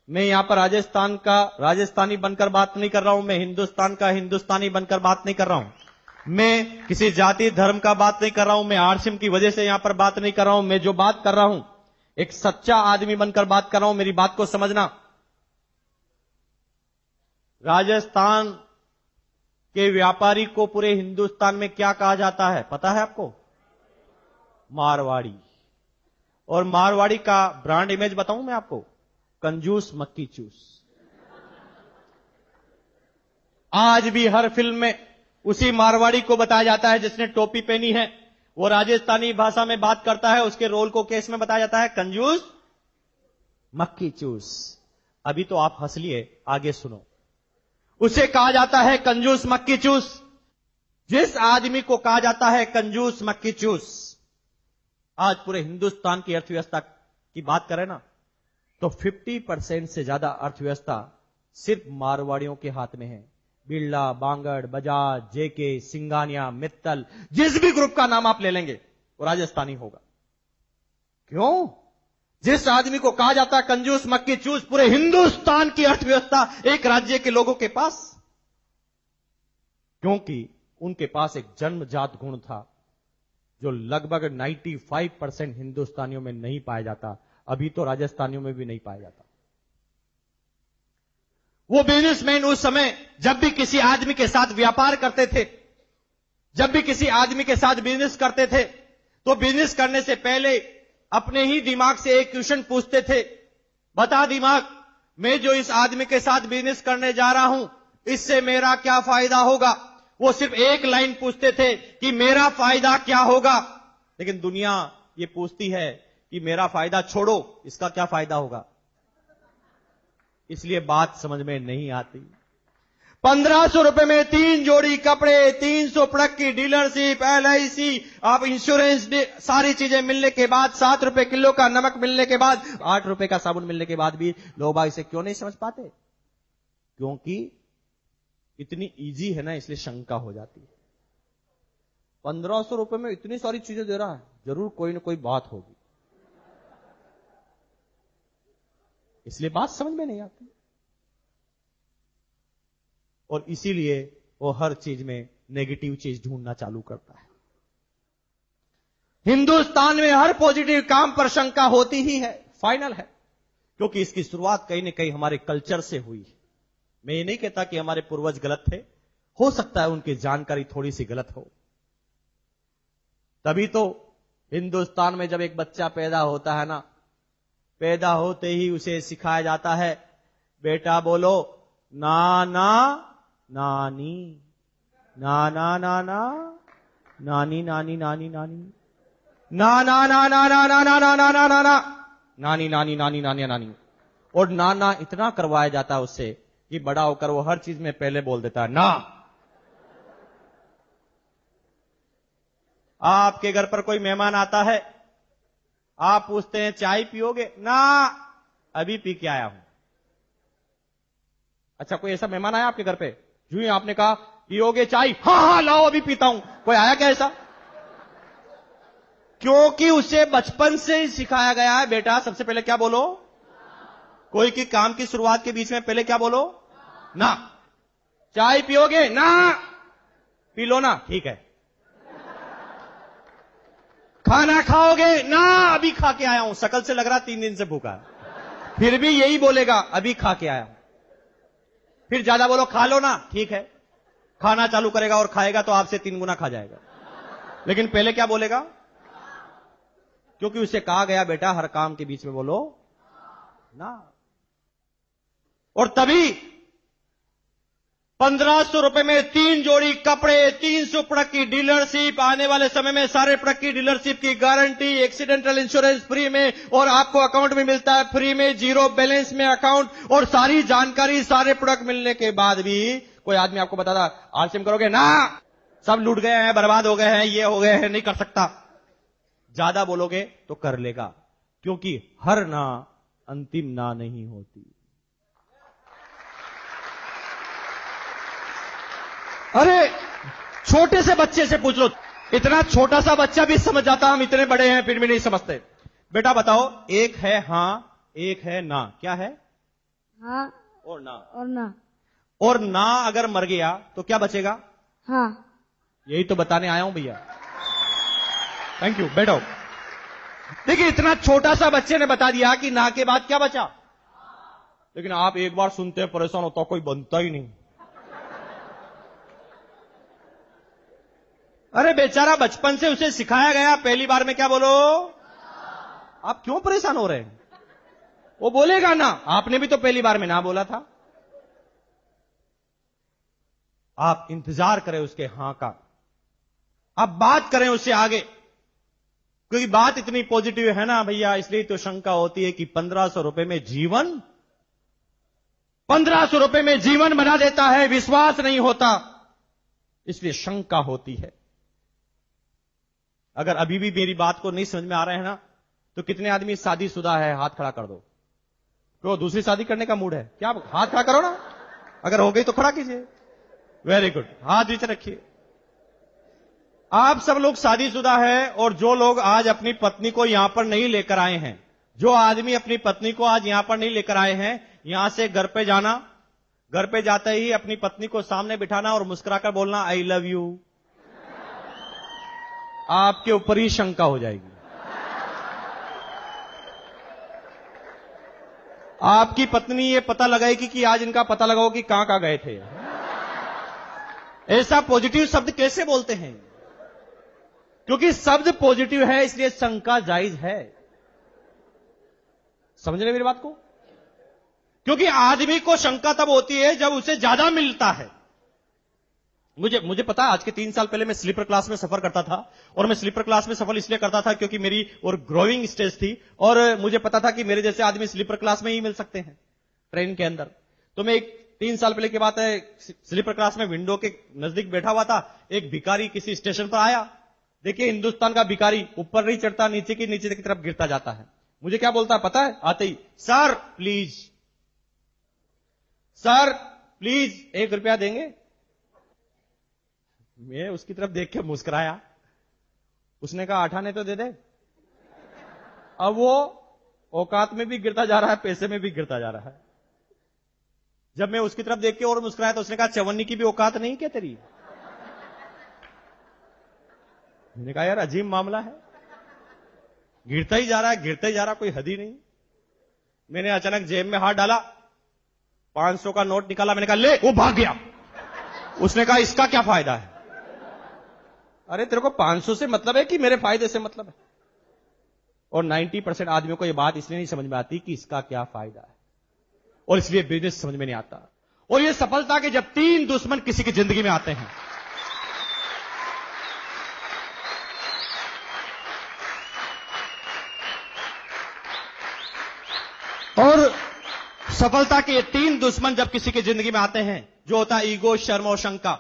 मैं यहां पर राजस्थान का राजस्थानी बनकर बात नहीं कर रहा हूं, मैं हिंदुस्तान का हिंदुस्तानी बनकर बात नहीं कर रहा हूं, मैं किसी जाति धर्म का बात नहीं कर रहा हूं, मैं आरसीएम की वजह से यहां पर बात नहीं कर रहा हूं। मैं जो बात कर रहा हूं एक सच्चा आदमी बनकर बात कर रहा हूं, मेरी बात को समझना। राजस्थान के व्यापारी को पूरे हिंदुस्तान में क्या कहा जाता है पता है आपको? मारवाड़ी। और मारवाड़ी का ब्रांड इमेज बताऊं मैं आपको? कंजूस मक्की चूस। आज भी हर फिल्म में उसी मारवाड़ी को बताया जाता है जिसने टोपी पहनी है, वो राजस्थानी भाषा में बात करता है, उसके रोल को केस में बताया जाता है कंजूस मक्की चूस। अभी तो आप हंस लिए, आगे सुनो। उसे कहा जाता है कंजूस मक्की चूस। जिस आदमी को कहा जाता है कंजूस मक्की चूस, आज पूरे हिंदुस्तान की अर्थव्यवस्था की बात करें ना तो 50% से ज्यादा अर्थव्यवस्था सिर्फ मारवाड़ियों के हाथ में है। बिरला, बांगड़, बजाज, जेके, सिंगानिया, मित्तल, जिस भी ग्रुप का नाम आप ले लेंगे वो राजस्थानी होगा। क्यों? जिस आदमी को कहा जाता है कंजूस मक्की चूस, पूरे हिंदुस्तान की अर्थव्यवस्था एक राज्य के लोगों के पास, क्योंकि उनके पास एक जन्मजात गुण था जो लगभग 95% हिंदुस्तानियों में नहीं पाया जाता, अभी तो राजस्थानियों में भी नहीं पाया जाता। वो बिजनेसमैन उस समय जब भी किसी आदमी के साथ व्यापार करते थे, जब भी किसी आदमी के साथ बिजनेस करते थे, तो बिजनेस करने से पहले अपने ही दिमाग से एक क्वेश्चन पूछते थे, बता दिमाग, मैं जो इस आदमी के साथ बिजनेस करने जा रहा हूं, इससे मेरा क्या फायदा होगा? वो सिर्फ एक लाइन पूछते थे कि मेरा फायदा क्या होगा। लेकिन दुनिया ये पूछती है कि मेरा फायदा छोड़ो, इसका क्या फायदा होगा? इसलिए बात समझ में नहीं आती। 1500 रुपए में 3 जोड़ी कपड़े, 300 प्रोडक्ट की डीलरशिप, LIC, आप इंश्योरेंस, सारी चीजें मिलने के बाद, 7 रुपए किलो का नमक मिलने के बाद, 8 रुपए का साबुन मिलने के बाद भी लोग भाई इसे क्यों नहीं समझ पाते? क्योंकि इतनी इजी है ना, इसलिए शंका हो जाती है। 1500 रुपए में इतनी सारी चीजें दे रहा है, जरूर कोई ना कोई बात होगी, इसलिए बात समझ में नहीं आती। और इसीलिए वो हर चीज में नेगेटिव चीज ढूंढना चालू करता है। हिंदुस्तान में हर पॉजिटिव काम पर शंका होती ही है, फाइनल है, क्योंकि इसकी शुरुआत कहीं ना कहीं हमारे कल्चर से हुई है। मैं ये नहीं कहता कि हमारे पूर्वज गलत थे, हो सकता है उनकी जानकारी थोड़ी सी गलत हो। तभी तो हिंदुस्तान में जब एक बच्चा पैदा होता है ना, पैदा होते ही उसे सिखाया जाता है, बेटा बोलो नाना नानी, नाना नाना, नानी नानी नानी नानी, नाना नाना नाना नाना नाना नाना, नानी नानी नानी नानी नानी। और नाना इतना करवाया जाता है उससे कि बड़ा होकर वो हर चीज में पहले बोल देता है ना। आपके घर पर कोई मेहमान आता है, आप पूछते हैं चाय पियोगे? ना, अभी पी के आया हूं। अच्छा, कोई ऐसा मेहमान आया आपके घर पे, जो ही आपने कहा पियोगे चाय? हाँ हाँ लाओ अभी पीता हूं। कोई आया क्या ऐसा? क्योंकि उसे बचपन से ही सिखाया गया है, बेटा सबसे पहले क्या बोलो? कोई की काम की शुरुआत के बीच में पहले क्या बोलो? ना। चाय पियोगे? ना। पी लो ना, ठीक है। खाना खाओगे? ना, अभी खा के आया हूं। शकल से लग रहा 3 दिन से भूखा है, फिर भी यही बोलेगा अभी खा के आया हूं। फिर ज्यादा बोलो खा लो ना, ठीक है। खाना चालू करेगा और खाएगा तो आपसे 3 गुना खा जाएगा, लेकिन पहले क्या बोलेगा? क्योंकि उसे कहा गया बेटा हर काम के बीच में बोलो ना। और तभी 1500 रुपए में 3 जोड़ी कपड़े, 300 प्रोडक्ट की डीलरशिप, आने वाले समय में सारे प्रोडक्ट की डीलरशिप की गारंटी, एक्सीडेंटल इंश्योरेंस फ्री में, और आपको अकाउंट में मिलता है फ्री में, 0 बैलेंस में अकाउंट, और सारी जानकारी सारे प्रोडक्ट मिलने के बाद भी कोई आदमी आपको बताता आरसीएम करोगे? ना, सब लूट गए हैं, बर्बाद हो गए हैं, ये हो गए हैं, नहीं कर सकता। ज्यादा बोलोगे तो कर लेगा, क्योंकि हर ना अंतिम ना नहीं होती। अरे छोटे से बच्चे से पूछ लो, इतना छोटा सा बच्चा भी समझ जाता, हम इतने बड़े हैं फिर भी नहीं समझते। बेटा बताओ, एक है हां, एक है ना, क्या है? हाँ और ना। और ना। और ना अगर मर गया तो क्या बचेगा? हाँ। यही तो बताने आया हूं भैया। थैंक यू, बैठो। देखिए, इतना छोटा सा बच्चे ने बता दिया कि ना के बाद क्या बचा, लेकिन आप एक बार सुनते हैं परेशान होता, कोई बनता ही नहीं। अरे बेचारा बचपन से उसे सिखाया गया, पहली बार में क्या बोलो? आप क्यों परेशान हो रहे हैं? वो बोलेगा ना, आपने भी तो पहली बार में ना बोला था। आप इंतजार करें उसके हां का, आप बात करें उससे आगे, क्योंकि बात इतनी पॉजिटिव है ना भैया, इसलिए तो शंका होती है कि 1500 रुपए में जीवन, 1500 रुपए में जीवन बना देता है, विश्वास नहीं होता, इसलिए शंका होती है। अगर अभी भी मेरी बात को नहीं समझ में आ रहे हैं ना, तो कितने आदमी शादीशुदा है, हाथ खड़ा कर दो। तो दूसरी शादी करने का मूड है क्या? हाथ खड़ा करो ना, अगर हो गई तो खड़ा कीजिए। वेरी गुड, हाथ नीचे रखिए। आप सब लोग शादीशुदा है, और जो लोग आज अपनी पत्नी को यहां पर नहीं लेकर आए हैं, जो आदमी अपनी पत्नी को आज यहां पर नहीं लेकर आए हैं, यहां से घर पे जाना, घर पे जाते ही अपनी पत्नी को सामने बिठाना और मुस्कुराकर बोलना आई लव यू। आपके ऊपर ही शंका हो जाएगी। आपकी पत्नी ये पता लगाएगी कि आज इनका पता लगाओ कि कहां गए थे। ऐसा पॉजिटिव शब्द कैसे बोलते हैं? क्योंकि शब्द पॉजिटिव है, इसलिए शंका जायज है। समझ रहे मेरी बात को? क्योंकि आदमी को शंका तब होती है जब उसे ज्यादा मिलता है। मुझे पता है, आज के 3 साल पहले मैं स्लीपर क्लास में सफर करता था, और मैं स्लीपर क्लास में सफर इसलिए करता था क्योंकि मेरी और ग्रोइंग स्टेज थी, और मुझे पता था कि मेरे जैसे आदमी स्लीपर क्लास में ही मिल सकते हैं ट्रेन के अंदर। तो मैं 3 साल पहले की बात है, स्लीपर क्लास में विंडो के नजदीक बैठा हुआ था। एक भिखारी किसी स्टेशन पर आया। देखिए, हिंदुस्तान का भिखारी ऊपर नहीं चढ़ता, नीचे की तरफ गिरता जाता है। मुझे क्या बोलता है पता है? आते ही, सर प्लीज, सर प्लीज 1 रुपया देंगे? मैं उसकी तरफ देख के मुस्कुराया। उसने कहा 8 आने तो दे दे। अब वो औकात में भी गिरता जा रहा है, पैसे में भी गिरता जा रहा है। जब मैं उसकी तरफ देख के और मुस्कुराया तो उसने कहा 54 की भी औकात नहीं क्या तेरी? मैंने कहा यार अजीब मामला है, गिरता ही जा रहा है, गिरता ही जा रहा, कोई हद ही नहीं। मैंने अचानक जेब में हाथ डाला, 500 का नोट निकाला, मैंने कहा ले। वो भाग गया। उसने कहा इसका क्या फायदा है? अरे तेरे को 500 से मतलब है कि मेरे फायदे से मतलब है? और 90% आदमियों को यह बात इसलिए नहीं समझ में आती कि इसका क्या फायदा है, और इसलिए बिजनेस समझ में नहीं आता। और यह सफलता के जब 3 दुश्मन किसी की जिंदगी में आते हैं, और सफलता के ये 3 दुश्मन जब किसी की जिंदगी में आते हैं, जो होता है ईगो, शर्म और शंका,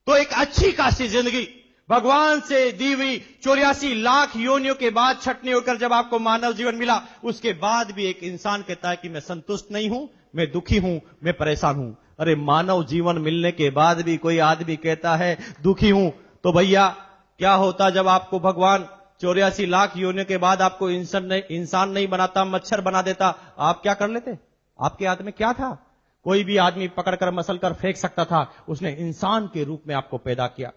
तो एक अच्छी खासी जिंदगी भगवान से दी हुई 84 लाख योनियों के बाद छटनी होकर जब आपको मानव जीवन मिला, उसके बाद भी एक इंसान कहता है कि मैं संतुष्ट नहीं हूं, मैं दुखी हूं, मैं परेशान हूं। अरे मानव जीवन मिलने के बाद भी कोई आदमी कहता है दुखी हूं, तो भैया क्या होता जब आपको भगवान 84 लाख योनियों के बाद आपको इंसान नहीं बनाता, मच्छर बना देता, आप क्या कर लेते? आपके हाथ में क्या था? कोई भी आदमी पकड़कर मसल कर फेंक सकता था, उसने इंसान के रूप में आपको पैदा किया।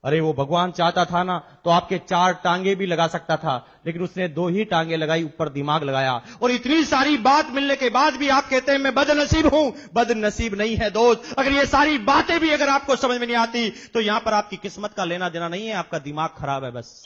अरे वो भगवान चाहता था ना तो आपके 4 टांगे भी लगा सकता था, लेकिन उसने 2 ही टांगे लगाई, ऊपर दिमाग लगाया। और इतनी सारी बात मिलने के बाद भी आप कहते हैं मैं बदनसीब हूं। बदनसीब नहीं है दोस्त, अगर ये सारी बातें भी अगर आपको समझ में नहीं आती तो यहां पर आपकी किस्मत का लेना देना नहीं है, आपका दिमाग खराब है बस।